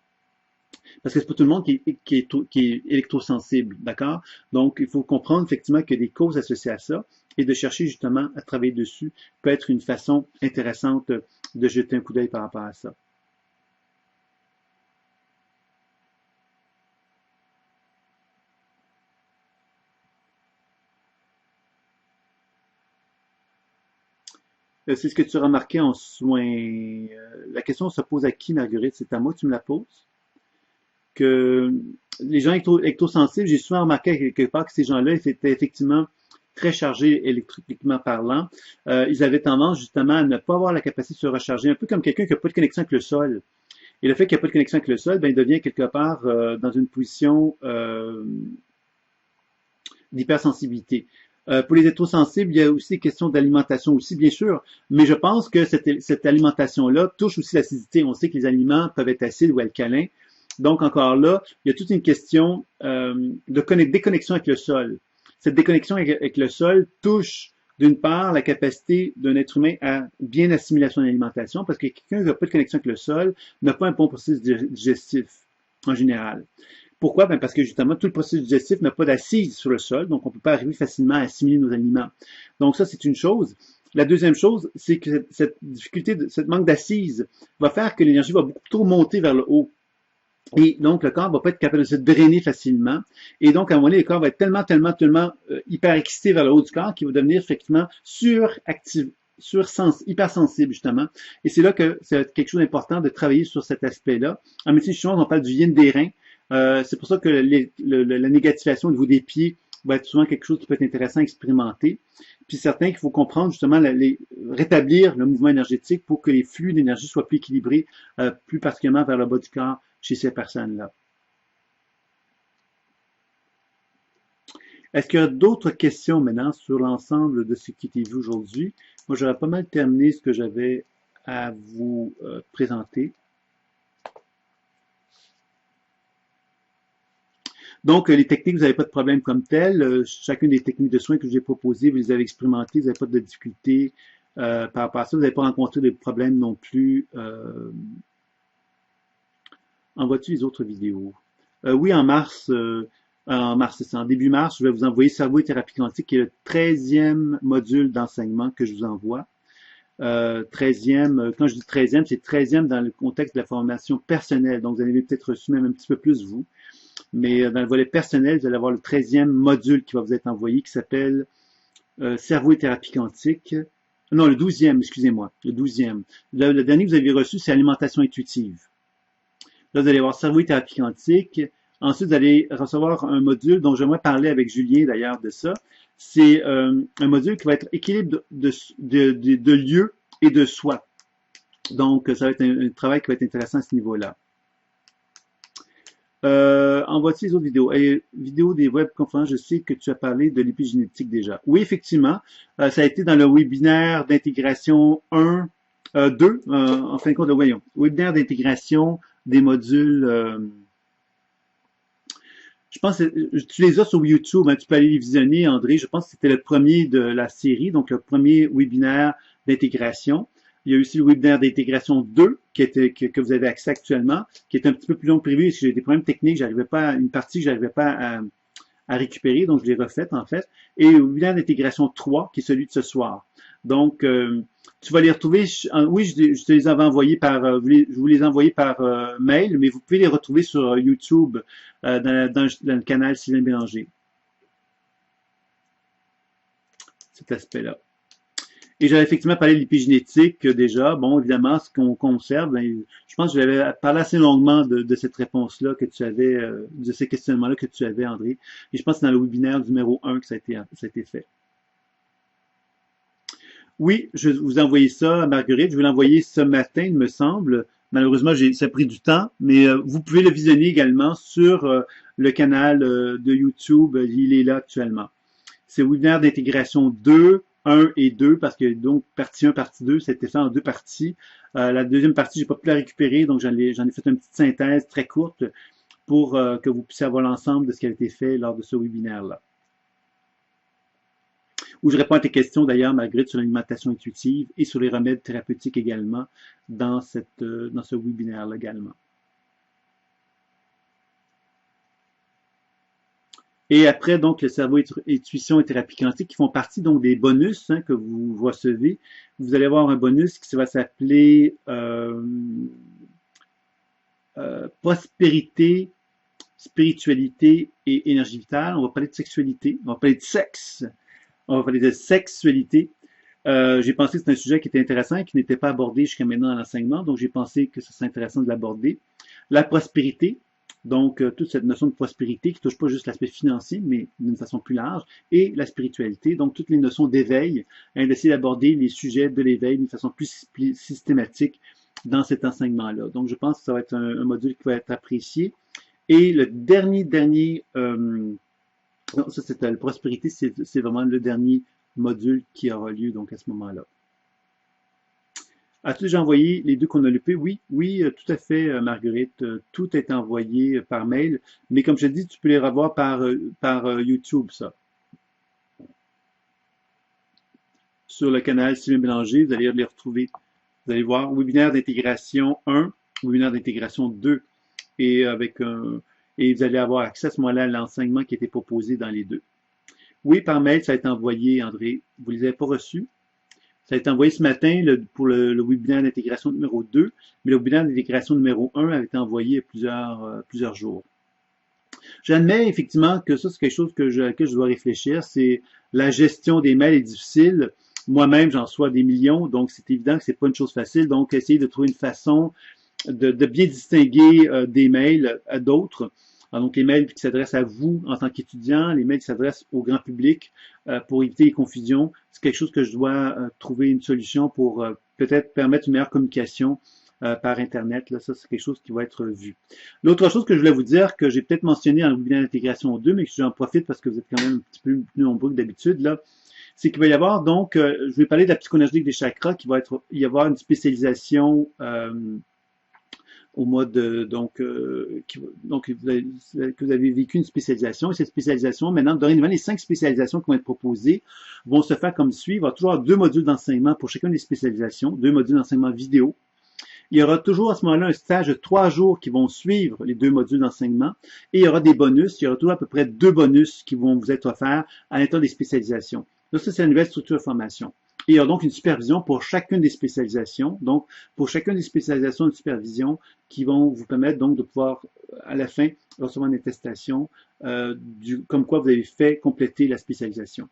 A: Parce que c'est pas tout le monde qui est électrosensible, d'accord? Donc, il faut comprendre effectivement qu'il y a des causes associées à ça et de chercher justement à travailler dessus peut être une façon intéressante de jeter un coup d'œil par rapport à ça. C'est ce que tu as remarqué en soins. La question se pose à qui, Marguerite? C'est à moi que tu me la poses? Que les gens électrosensibles, j'ai souvent remarqué quelque part que ces gens-là étaient effectivement très chargés électriquement parlant. Ils avaient tendance justement à ne pas avoir la capacité de se recharger, un peu comme quelqu'un qui n'a pas de connexion avec le sol. Et le fait qu'il n'y a pas de connexion avec le sol, ben, il devient quelque part dans une position d'hypersensibilité. Pour les électrosensibles, il y a aussi des questions d'alimentation aussi, bien sûr, mais je pense que cette alimentation-là touche aussi l'acidité. On sait que les aliments peuvent être acides ou alcalins. Donc, encore là, il y a toute une question de déconnexion avec le sol. Cette déconnexion avec le sol touche, d'une part, la capacité d'un être humain à bien assimiler son alimentation, parce que quelqu'un qui n'a pas de connexion avec le sol n'a pas un bon processus digestif, en général. Pourquoi? Ben parce que justement, tout le processus digestif n'a pas d'assise sur le sol, donc on ne peut pas arriver facilement à assimiler nos aliments. Donc ça, c'est une chose. La deuxième chose, c'est que cette difficulté, cette manque d'assise va faire que l'énergie va beaucoup trop monter vers le haut. Et donc, le corps va pas être capable de se drainer facilement. Et donc, à un moment donné, le corps va être tellement hyper excité vers le haut du corps qu'il va devenir effectivement hypersensible, justement. Et c'est là que c'est quelque chose d'important de travailler sur cet aspect-là. En médecine chinoise, on parle du yin des reins. C'est pour ça que la négativation au niveau des pieds va être souvent quelque chose qui peut être intéressant à expérimenter. Puis certain qu'il faut comprendre justement rétablir le mouvement énergétique pour que les flux d'énergie soient plus équilibrés, plus particulièrement vers le bas du corps chez ces personnes-là. Est-ce qu'il y a d'autres questions maintenant sur l'ensemble de ce qui a été vu aujourd'hui? Moi, j'aurais pas mal terminé ce que j'avais à vous présenter. Donc, les techniques, vous n'avez pas de problème comme tel. Chacune des techniques de soins que je vous ai proposées, vous les avez expérimentées, vous n'avez pas de difficultés par rapport à ça. Vous n'avez pas rencontré de problèmes non plus. Envoies-tu les autres vidéos? Oui, en mars, c'est en début mars, je vais vous envoyer Cerveau et thérapie quantique, qui est le 13e module d'enseignement que je vous envoie. 13e, quand je dis 13e, c'est 13e dans le contexte de la formation personnelle. Donc, vous avez peut-être reçu même un petit peu plus, vous. Mais dans le volet personnel, vous allez avoir le 13e module qui va vous être envoyé, qui s'appelle Cerveau et thérapie quantique. Non, le 12e, excusez-moi, le 12e. Le dernier que vous avez reçu, c'est alimentation intuitive. Là, vous allez avoir cerveau et thérapie quantique. Ensuite, vous allez recevoir un module dont j'aimerais parler avec Julien d'ailleurs de ça. C'est un module qui va être équilibre de lieu et de soi. Donc, ça va être un travail qui va être intéressant à ce niveau-là. Envoie-tu les autres vidéos? Et vidéo des webconférences, je sais que tu as parlé de l'épigénétique déjà. Oui, effectivement, ça a été dans le webinaire d'intégration 1, 2, en fin de compte, voyons. Webinaire d'intégration des modules, je pense que tu les as sur YouTube, hein, tu peux aller les visionner, André. Je pense que c'était le premier de la série, donc le premier webinaire d'intégration. Il y a aussi le webinaire d'intégration 2 que vous avez accès actuellement, qui est un petit peu plus long que prévu, parce que j'ai des problèmes techniques, j'arrivais pas, une partie que j'arrivais pas à récupérer, donc je l'ai refaite en fait. Et le webinaire d'intégration 3, qui est celui de ce soir. Donc, tu vas les retrouver, oui, je te les avais envoyés par, je vous les ai envoyés par mail, mais vous pouvez les retrouver sur YouTube dans le canal Sylvain Bélanger. Cet aspect-là. Et j'avais effectivement parlé de l'épigénétique déjà. Bon, évidemment, ce qu'on conserve, ben, je pense que j'avais parlé assez longuement de cette réponse-là que tu avais, de ces questionnements-là que tu avais, André. Et je pense que c'est dans le webinaire numéro 1 que ça a été fait. Oui, je vous ai envoyé ça à Marguerite. Je vais l'envoyer ce matin, il me semble. Malheureusement, ça a pris du temps, mais vous pouvez le visionner également sur le canal de YouTube. Il est là actuellement. C'est webinaire d'intégration 2, 1 et 2, parce que donc partie 1, partie 2, c'était fait en deux parties. La deuxième partie, j'ai pas pu la récupérer, donc j'en ai fait une petite synthèse très courte pour que vous puissiez avoir l'ensemble de ce qui a été fait lors de ce webinaire-là. Où je réponds à tes questions d'ailleurs, Marguerite, sur l'alimentation intuitive et sur les remèdes thérapeutiques également dans ce webinaire-là également. Et après, donc, le cerveau, intuition et thérapie quantique qui font partie donc des bonus que vous recevez. Vous allez avoir un bonus qui va s'appeler prospérité, spiritualité et énergie vitale. On va parler de sexualité, on va parler de sexe, on va parler de sexualité. J'ai pensé que c'était un sujet qui était intéressant et qui n'était pas abordé jusqu'à maintenant dans l'enseignement, donc j'ai pensé que ce serait intéressant de l'aborder. La prospérité, donc toute cette notion de prospérité qui touche pas juste l'aspect financier, mais d'une façon plus large, et la spiritualité, donc toutes les notions d'éveil, d'essayer d'aborder les sujets de l'éveil d'une façon plus systématique dans cet enseignement-là. Donc je pense que ça va être un module qui va être apprécié. Et le dernier, non, ça c'était la prospérité, c'est vraiment le dernier module qui aura lieu donc à ce moment-là. As-tu déjà envoyé les deux qu'on a loupés? Oui, oui, tout à fait, Marguerite. Tout est envoyé par mail, mais comme je te dis, tu peux les revoir par YouTube, ça. Sur le canal Sylvain Bélanger, vous allez les retrouver. Vous allez voir webinaire d'intégration 1, webinaire d'intégration 2, et et vous allez avoir accès à ce moment-là à l'enseignement qui a été proposé dans les deux. Oui, par mail, ça a été envoyé, André. Vous les avez pas reçus? Ça a été envoyé ce matin pour le webinaire d'intégration numéro 2, mais le webinaire d'intégration numéro 1 avait été envoyé il y a plusieurs jours. J'admets effectivement que ça, c'est quelque chose à laquelle je dois réfléchir. C'est la gestion des mails est difficile. Moi-même, j'en reçois des millions, donc c'est évident que c'est pas une chose facile. Donc, essayer de trouver une façon de bien distinguer des mails à d'autres. Donc, les mails qui s'adressent à vous en tant qu'étudiant, les mails qui s'adressent au grand public pour éviter les confusions. C'est quelque chose que je dois trouver une solution pour peut-être permettre une meilleure communication par Internet. Là, ça, c'est quelque chose qui va être vu. L'autre chose que je voulais vous dire, que j'ai peut-être mentionné dans le webinaire d'intégration 2, mais que j'en profite parce que vous êtes quand même un petit peu plus nombreux que d'habitude, là, c'est qu'il va y avoir, donc, je vais parler de la psychoénergétique des chakras, il y avoir une spécialisation au mode que vous avez vécu une spécialisation, et cette spécialisation, maintenant, dorénavant, les 5 spécialisations qui vont être proposées vont se faire comme suit. Il va y avoir toujours 2 modules d'enseignement pour chacune des spécialisations, 2 modules d'enseignement vidéo. Il y aura toujours à ce moment-là un stage de 3 jours qui vont suivre les 2 modules d'enseignement, et il y aura des bonus. Il y aura toujours à peu près 2 bonus qui vont vous être offerts à l'intérieur des spécialisations. Là, ça, c'est la nouvelle structure de formation. Et il y a donc une supervision pour chacune des spécialisations. Donc, pour chacune des spécialisations, une supervision qui vont vous permettre donc de pouvoir, à la fin, recevoir une attestation comme quoi vous avez fait compléter la spécialisation.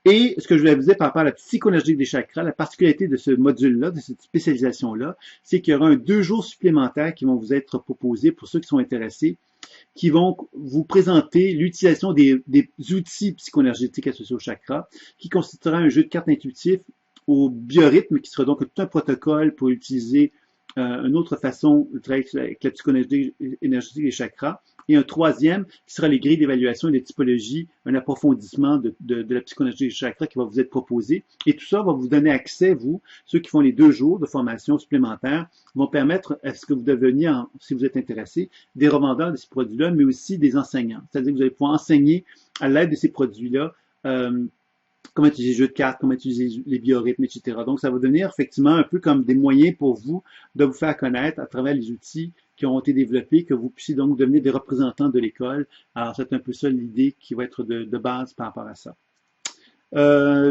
A: Et ce que je voulais vous dire par rapport à la psychoénergie des chakras, la particularité de ce module-là, de cette spécialisation-là, c'est qu'il y aura 2 jours supplémentaires qui vont vous être proposés pour ceux qui sont intéressés, qui vont vous présenter l'utilisation des outils psychoénergétiques associés au chakra, qui constituera un jeu de cartes intuitif au biorhythme, qui sera donc tout un protocole pour utiliser une autre façon de travailler avec la psychoénergie énergétique des chakras. Et un troisième qui sera les grilles d'évaluation et de typologie, un approfondissement de la psychoénergie des chakras qui va vous être proposé. Et tout ça va vous donner accès, vous, ceux qui font les 2 jours de formation supplémentaire, vont permettre à ce que vous deveniez, si vous êtes intéressé, des revendeurs de ces produits-là, mais aussi des enseignants. C'est-à-dire que vous allez pouvoir enseigner à l'aide de ces produits-là comment utiliser les jeux de cartes, comment utiliser les biorhythmes, etc. Donc, ça va devenir effectivement un peu comme des moyens pour vous de vous faire connaître à travers les outils qui ont été développés, que vous puissiez donc devenir des représentants de l'école. Alors, c'est un peu ça l'idée qui va être de base par rapport à ça.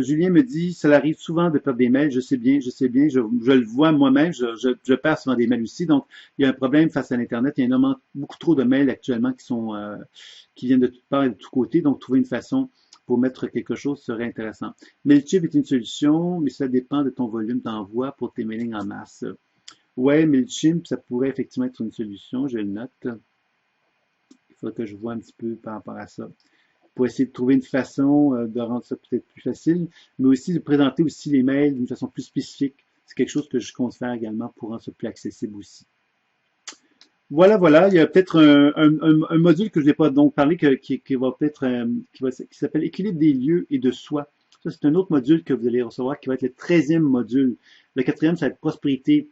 A: Julien me dit, ça arrive souvent de perdre des mails, je sais bien, je le vois moi-même, je perds souvent des mails aussi, donc il y a un problème face à l'Internet, il y a beaucoup trop de mails actuellement qui viennent de toutes parts et de tous côtés, donc trouver une façon pour mettre quelque chose serait intéressant. Mailchimp est une solution, mais ça dépend de ton volume d'envoi pour tes mailings en masse. Ouais, Mailchimp, ça pourrait effectivement être une solution, je le note. Il faudrait que je vois un petit peu par rapport à ça. Pour essayer de trouver une façon de rendre ça peut-être plus facile, mais aussi de présenter aussi les mails d'une façon plus spécifique. C'est quelque chose que je compte faire également pour rendre ça plus accessible aussi. Voilà. Il y a peut-être un module que je n'ai pas donc parlé qui va peut-être qui s'appelle Équilibre des lieux et de soi. Ça, c'est un autre module que vous allez recevoir qui va être le 13e module. Le 4e, ça va être prospérité,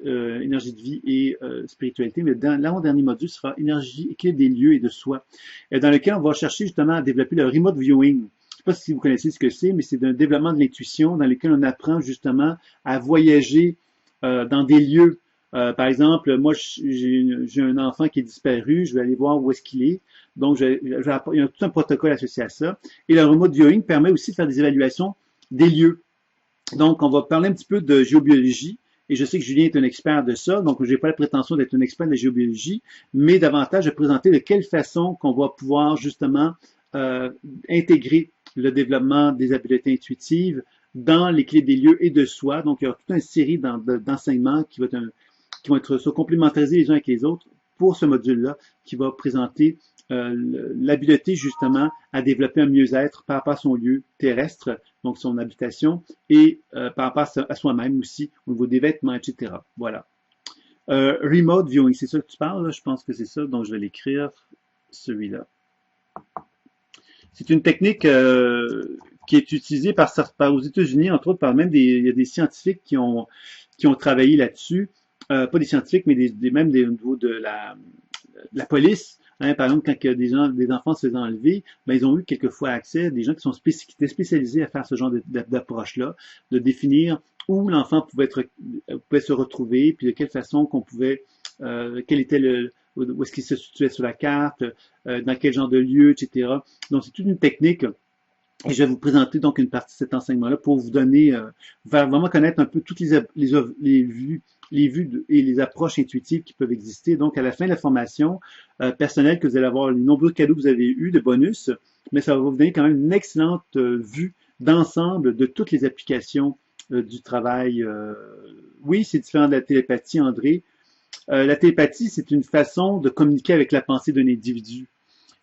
A: énergie de vie et spiritualité. Mais l'avant-dernier module sera énergie, équilibre des lieux et de soi, dans lequel on va chercher justement à développer le remote viewing. Je ne sais pas si vous connaissez ce que c'est, mais c'est un développement de l'intuition dans lequel on apprend justement à voyager dans des lieux. Par exemple, moi, j'ai un enfant qui est disparu, je vais aller voir où est-ce qu'il est. Donc, il y a tout un protocole associé à ça. Et le remote viewing permet aussi de faire des évaluations des lieux. Donc, on va parler un petit peu de géobiologie. Et je sais que Julien est un expert de ça, donc je n'ai pas la prétention d'être un expert de la géobiologie, mais davantage de présenter de quelle façon qu'on va pouvoir justement intégrer le développement des habiletés intuitives dans l'équilibre des lieux et de soi. Donc, il y aura toute une série d'enseignements qui vont être se complémentarisés les uns avec les autres pour ce module-là, qui va présenter l'habileté justement à développer un mieux-être par rapport à son lieu terrestre, donc son habitation, et par rapport à soi-même aussi, au niveau des vêtements, etc. Voilà. Remote viewing, c'est ça que tu parles, là? Je pense que c'est ça, donc je vais l'écrire, celui-là. C'est une technique qui est utilisée par aux États-Unis, entre autres, il y a des scientifiques qui ont travaillé là-dessus. Pas des scientifiques, mais même au niveau de la police. Hein, par exemple, quand des enfants se faisaient enlever, ben, ils ont eu quelquefois accès à des gens qui étaient spécialisés à faire ce genre d'approche-là, de définir où l'enfant pouvait se retrouver, puis de quelle façon qu'on pouvait, quel était où est-ce qu'il se situait sur la carte, dans quel genre de lieu, etc. Donc, c'est toute une technique. Et je vais vous présenter donc une partie de cet enseignement-là pour vous donner, vous faire vraiment connaître un peu toutes les vues et les approches intuitives qui peuvent exister. Donc, à la fin de la formation personnelle, que vous allez avoir les nombreux cadeaux que vous avez eus de bonus, mais ça va vous donner quand même une excellente vue d'ensemble de toutes les applications du travail. Oui, c'est différent de la télépathie, André. La télépathie, c'est une façon de communiquer avec la pensée d'un individu.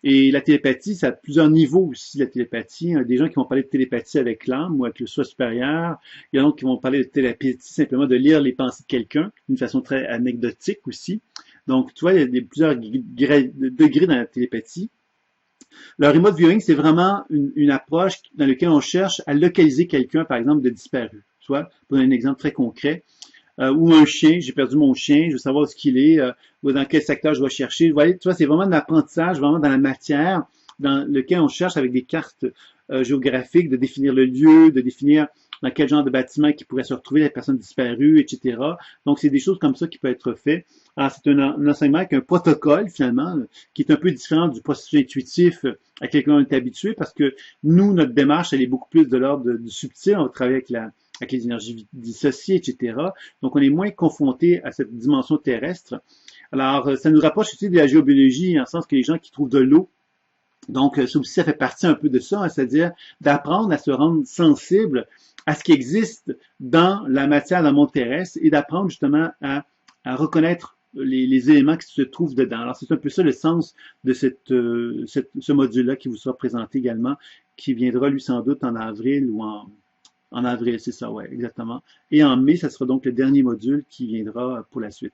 A: Et la télépathie, ça a plusieurs niveaux aussi, la télépathie. Il y a des gens qui vont parler de télépathie avec l'âme ou avec le soi supérieur. Il y en a d'autres qui vont parler de télépathie simplement de lire les pensées de quelqu'un, d'une façon très anecdotique aussi. Donc, tu vois, il y a plusieurs degrés dans la télépathie. Le remote viewing, c'est vraiment une approche dans laquelle on cherche à localiser quelqu'un, par exemple, de disparu. Tu vois, pour donner un exemple très concret. Ou un chien, j'ai perdu mon chien, je veux savoir où ce qu'il est, ou dans quel secteur je dois chercher. Vous voyez, tu vois, c'est vraiment de l'apprentissage, vraiment dans la matière, dans lequel on cherche avec des cartes géographiques de définir le lieu, de définir dans quel genre de bâtiment qui pourrait se retrouver la personne disparue, etc. Donc, c'est des choses comme ça qui peuvent être faites. Alors, c'est un enseignement avec un protocole, finalement, qui est un peu différent du processus intuitif à lequel on est habitué, parce que nous, notre démarche, elle est beaucoup plus de l'ordre du subtil. On va travailler avec les énergies dissociées, etc. Donc, on est moins confronté à cette dimension terrestre. Alors, ça nous rapproche aussi de la géobiologie, en le sens que les gens qui trouvent de l'eau Donc, ça aussi, ça fait partie un peu de ça, hein, c'est-à-dire d'apprendre à se rendre sensible à ce qui existe dans la matière, dans le monde terrestre, et d'apprendre justement à reconnaître les éléments qui se trouvent dedans. Alors, c'est un peu ça le sens de ce module-là qui vous sera présenté également, qui viendra, lui, sans doute en avril ou en avril, c'est ça, ouais, exactement. Et en mai, ça sera donc le dernier module qui viendra pour la suite.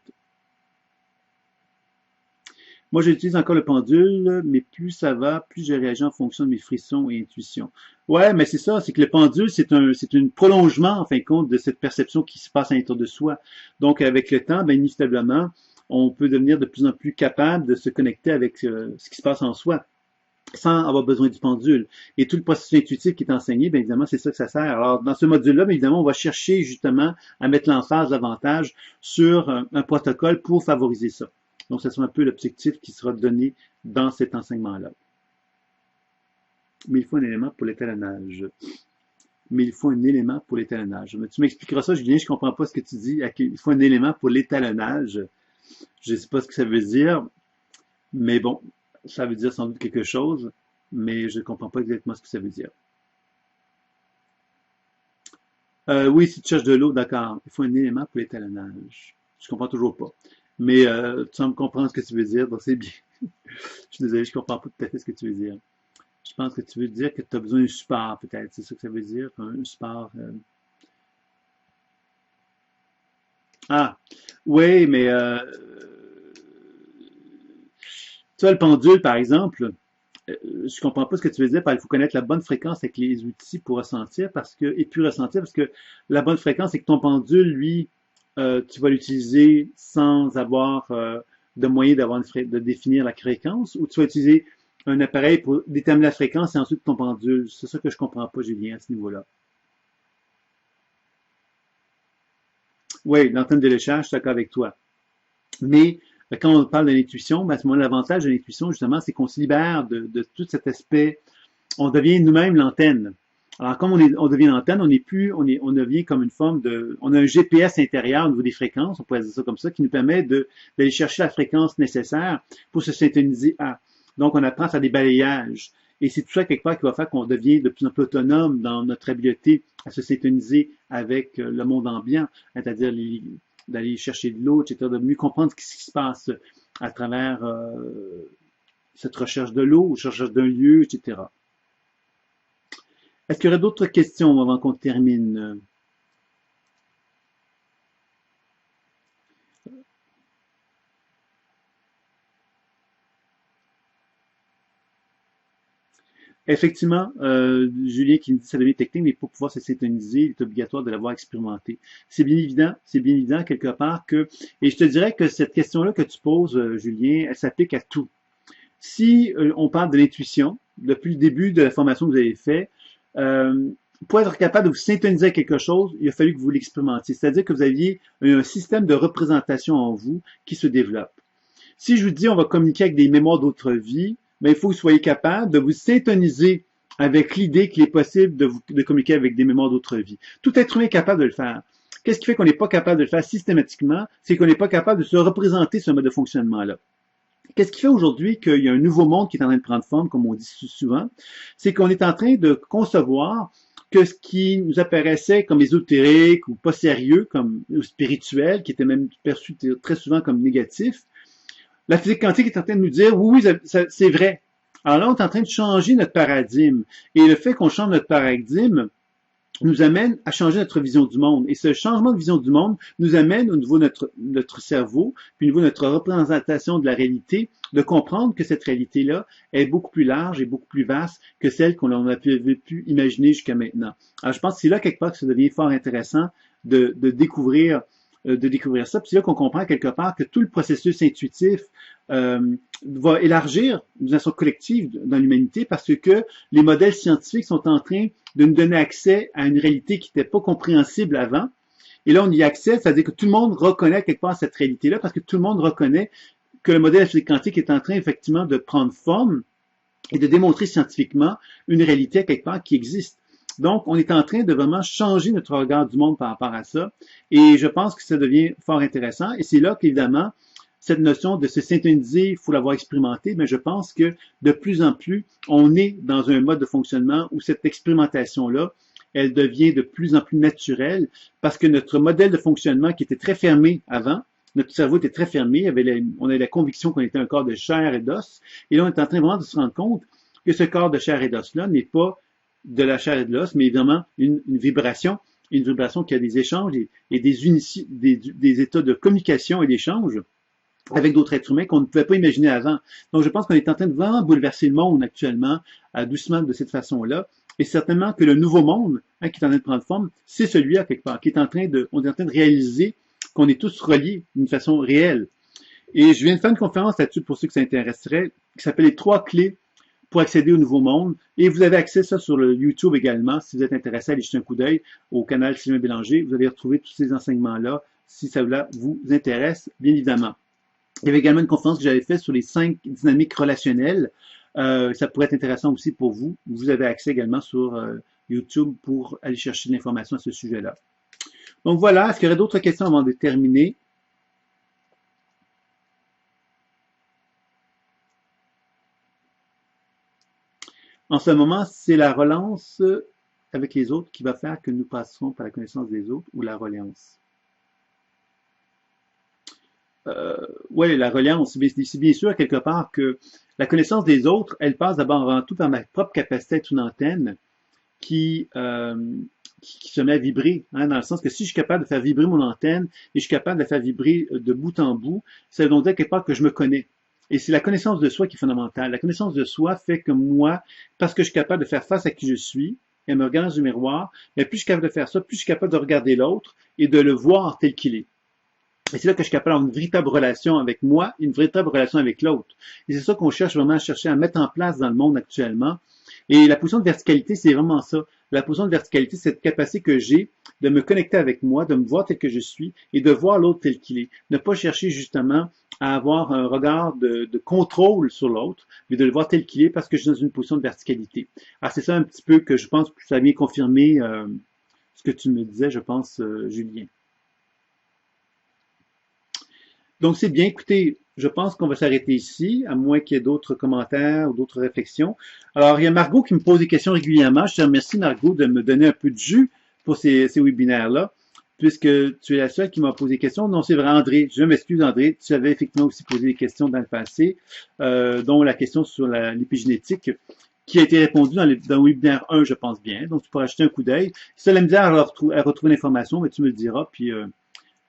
A: Moi, j'utilise encore le pendule, mais plus ça va, plus je réagis en fonction de mes frissons et intuitions. Ouais, mais c'est ça, c'est que le pendule, c'est un prolongement, en fin de compte, de cette perception qui se passe à l'intérieur de soi. Donc, avec le temps, bien inévitablement, on peut devenir de plus en plus capable de se connecter avec ce qui se passe en soi, sans avoir besoin du pendule. Et tout le processus intuitif qui est enseigné, bien évidemment, c'est ça que ça sert. Alors, dans ce module-là, bien évidemment, on va chercher justement à mettre l'emphase davantage sur un protocole pour favoriser ça. Donc, ce sera un peu l'objectif qui sera donné dans cet enseignement-là. Mais il faut un élément pour l'étalonnage. Mais il faut un élément pour l'étalonnage. Tu m'expliqueras ça, Julien, je ne comprends pas ce que tu dis. Il faut un élément pour l'étalonnage. Je ne sais pas ce que ça veut dire, mais bon, ça veut dire sans doute quelque chose, mais je ne comprends pas exactement ce que ça veut dire. Oui, si tu cherches de l'eau, d'accord. Il faut un élément pour l'étalonnage. Je comprends toujours pas. Mais tu sembles comprendre ce que tu veux dire, donc c'est bien. Je suis désolé, je comprends pas tout à fait ce que tu veux dire. Je pense que tu veux dire que tu as besoin d'un support, peut-être. C'est ça que ça veut dire, un support. Ah, oui, mais tu vois, le pendule, par exemple, je comprends pas ce que tu veux dire, il faut connaître la bonne fréquence avec les outils pour ressentir, et puis ressentir, parce que la bonne fréquence, c'est que ton pendule, lui, tu vas l'utiliser sans avoir de moyen de définir la fréquence, ou tu vas utiliser un appareil pour déterminer la fréquence et ensuite ton pendule. C'est ça que je comprends pas, Julien, à ce niveau-là. Oui, l'antenne de l'échange, je suis d'accord avec toi. Mais quand on parle de l'intuition, ben, à ce moment-là, l'avantage de l'intuition, justement, c'est qu'on se libère de tout cet aspect. On devient nous-mêmes l'antenne. Alors, comme on devient l'antenne, on devient comme une forme on a un GPS intérieur au niveau des fréquences, on pourrait dire ça comme ça, qui nous permet d'aller chercher la fréquence nécessaire pour se syntoniser à. Donc, on apprend à faire des balayages. Et c'est tout ça, quelque part, qui va faire qu'on devient de plus en plus autonome dans notre habileté à se syntoniser avec le monde ambiant, c'est-à-dire d'aller chercher de l'eau, etc., de mieux comprendre ce qui se passe à travers cette recherche de l'eau, recherche d'un lieu, etc. Est-ce qu'il y aurait d'autres questions avant qu'on termine? Effectivement, Julien qui me dit que ça devient technique, mais pour pouvoir se syntoniser, il est obligatoire de l'avoir expérimenté. C'est bien évident quelque part et je te dirais que cette question-là que tu poses, Julien, elle s'applique à tout. Si on parle de l'intuition, depuis le début de la formation que vous avez fait, pour être capable de vous syntoniser à quelque chose, il a fallu que vous l'expérimentiez. C'est-à-dire que vous aviez un système de représentation en vous qui se développe. Si je vous dis on va communiquer avec des mémoires d'autres vies, mais il faut que vous soyez capable de vous syntoniser avec l'idée qu'il est possible de communiquer avec des mémoires d'autres vies. Tout être humain est capable de le faire. Qu'est-ce qui fait qu'on n'est pas capable de le faire systématiquement? C'est qu'on n'est pas capable de se représenter ce mode de fonctionnement-là. Qu'est-ce qui fait aujourd'hui qu'il y a un nouveau monde qui est en train de prendre forme, comme on dit souvent? C'est qu'on est en train de concevoir que ce qui nous apparaissait comme ésotérique ou pas sérieux, comme spirituel, qui était même perçu très souvent comme négatif, la physique quantique est en train de nous dire, oui, c'est vrai. Alors là, on est en train de changer notre paradigme. Et le fait qu'on change notre paradigme nous amène à changer notre vision du monde. Et ce changement de vision du monde nous amène au niveau de notre cerveau, puis au niveau de notre représentation de la réalité, de comprendre que cette réalité-là est beaucoup plus large et beaucoup plus vaste que celle qu'on a pu imaginer jusqu'à maintenant. Alors, je pense que c'est là quelque part que ça devient fort intéressant de découvrir ça. Puis c'est là qu'on comprend quelque part que tout le processus intuitif va élargir d'une façon collective dans l'humanité parce que les modèles scientifiques sont en train de nous donner accès à une réalité qui n'était pas compréhensible avant. Et là, on y accède, c'est-à-dire que tout le monde reconnaît quelque part cette réalité-là parce que tout le monde reconnaît que le modèle de la physique quantique est en train effectivement de prendre forme et de démontrer scientifiquement une réalité quelque part qui existe. Donc, on est en train de vraiment changer notre regard du monde par rapport à ça. Et je pense que ça devient fort intéressant. Et c'est là qu'évidemment, cette notion de se synthétiser, il faut l'avoir expérimenté, mais je pense que de plus en plus, on est dans un mode de fonctionnement où cette expérimentation-là, elle devient de plus en plus naturelle parce que notre modèle de fonctionnement qui était très fermé avant, notre cerveau était très fermé, on avait la conviction qu'on était un corps de chair et d'os, et là on est en train vraiment de se rendre compte que ce corps de chair et d'os-là n'est pas de la chair et de l'os, mais évidemment une vibration qui a des échanges et des états de communication et d'échange avec d'autres êtres humains qu'on ne pouvait pas imaginer avant. Donc, je pense qu'on est en train de vraiment bouleverser le monde actuellement, doucement de cette façon-là. Et certainement que le nouveau monde, qui est en train de prendre forme, c'est celui-là quelque part, on est en train de réaliser qu'on est tous reliés d'une façon réelle. Et je viens de faire une conférence là-dessus pour ceux que ça intéresserait, qui s'appelle les 3 clés pour accéder au nouveau monde. Et vous avez accès à ça sur le YouTube également. Si vous êtes intéressé, allez jeter un coup d'œil au canal Sylvain Bélanger. Vous allez retrouver tous ces enseignements-là si ça vous intéresse, bien évidemment. Il y avait également une conférence que j'avais faite sur les 5 dynamiques relationnelles. Ça pourrait être intéressant aussi pour vous. Vous avez accès également sur YouTube pour aller chercher de l'information à ce sujet-là. Donc voilà, est-ce qu'il y aurait d'autres questions avant de terminer? En ce moment, c'est la relance avec les autres qui va faire que nous passerons par la connaissance des autres ou la reliance. Oui, la reliance, c'est bien sûr quelque part que la connaissance des autres, elle passe d'abord avant tout par ma propre capacité à être une antenne qui se met à vibrer, dans le sens que si je suis capable de faire vibrer mon antenne et je suis capable de la faire vibrer de bout en bout, ça veut donc dire quelque part que je me connais. Et c'est la connaissance de soi qui est fondamentale. La connaissance de soi fait que moi, parce que je suis capable de faire face à qui je suis, et me regarder dans le miroir, mais plus je suis capable de faire ça, plus je suis capable de regarder l'autre et de le voir tel qu'il est. Et c'est là que je suis capable d'avoir une véritable relation avec moi, une véritable relation avec l'autre. Et c'est ça qu'on cherche vraiment à mettre en place dans le monde actuellement. Et la position de verticalité, c'est vraiment ça. La position de verticalité, c'est cette capacité que j'ai de me connecter avec moi, de me voir tel que je suis et de voir l'autre tel qu'il est. Ne pas chercher justement à avoir un regard de contrôle sur l'autre, mais de le voir tel qu'il est parce que je suis dans une position de verticalité. Alors c'est ça un petit peu que je pense que ça vient confirmer ce que tu me disais, je pense, Julien. Donc, c'est bien. Écoutez, je pense qu'on va s'arrêter ici, à moins qu'il y ait d'autres commentaires ou d'autres réflexions. Alors, il y a Margot qui me pose des questions régulièrement. Je te remercie, Margot, de me donner un peu de jus pour ces webinaires-là, puisque tu es la seule qui m'a posé des questions. Non, c'est vrai, André. Je m'excuse, André. Tu avais effectivement aussi posé des questions dans le passé, dont la question sur l'épigénétique, qui a été répondue dans le webinaire 1, je pense bien. Donc, tu pourras jeter un coup d'œil. Si tu as la misère à retrouver l'information, mais tu me le diras, puis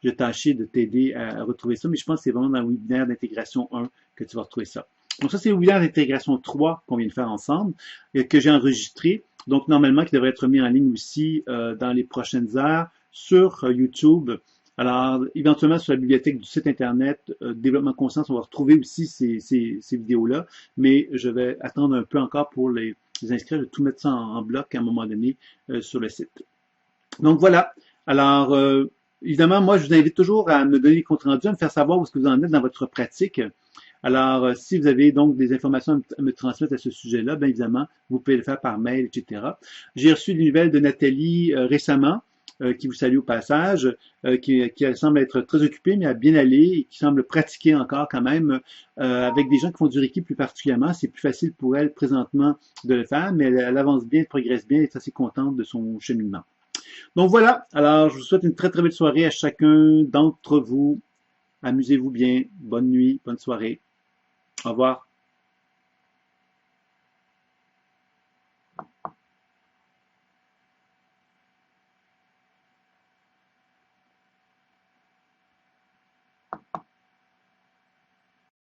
A: je vais tâcher de t'aider à retrouver ça, mais je pense que c'est vraiment dans le webinaire d'intégration 1 que tu vas retrouver ça. Donc ça, c'est le webinaire d'intégration 3 qu'on vient de faire ensemble, et que j'ai enregistré, donc normalement qui devrait être mis en ligne aussi dans les prochaines heures sur YouTube. Alors, éventuellement, sur la bibliothèque du site Internet Développement Conscience, on va retrouver aussi ces vidéos-là, mais je vais attendre un peu encore pour les inscrire, je vais tout mettre ça en bloc à un moment donné sur le site. Donc voilà. Alors, évidemment, moi, je vous invite toujours à me donner des comptes rendus, à me faire savoir où est-ce que vous en êtes dans votre pratique. Alors, si vous avez donc des informations à me transmettre à ce sujet-là, bien évidemment, vous pouvez le faire par mail, etc. J'ai reçu des nouvelles de Nathalie récemment, qui vous salue au passage, qui semble être très occupée, mais à bien aller, et qui semble pratiquer encore quand même avec des gens qui font du Reiki plus particulièrement. C'est plus facile pour elle présentement de le faire, mais elle avance bien, elle progresse bien, elle est assez contente de son cheminement. Donc voilà, alors je vous souhaite une très très belle soirée à chacun d'entre vous. Amusez-vous bien, bonne nuit, bonne soirée. Au revoir.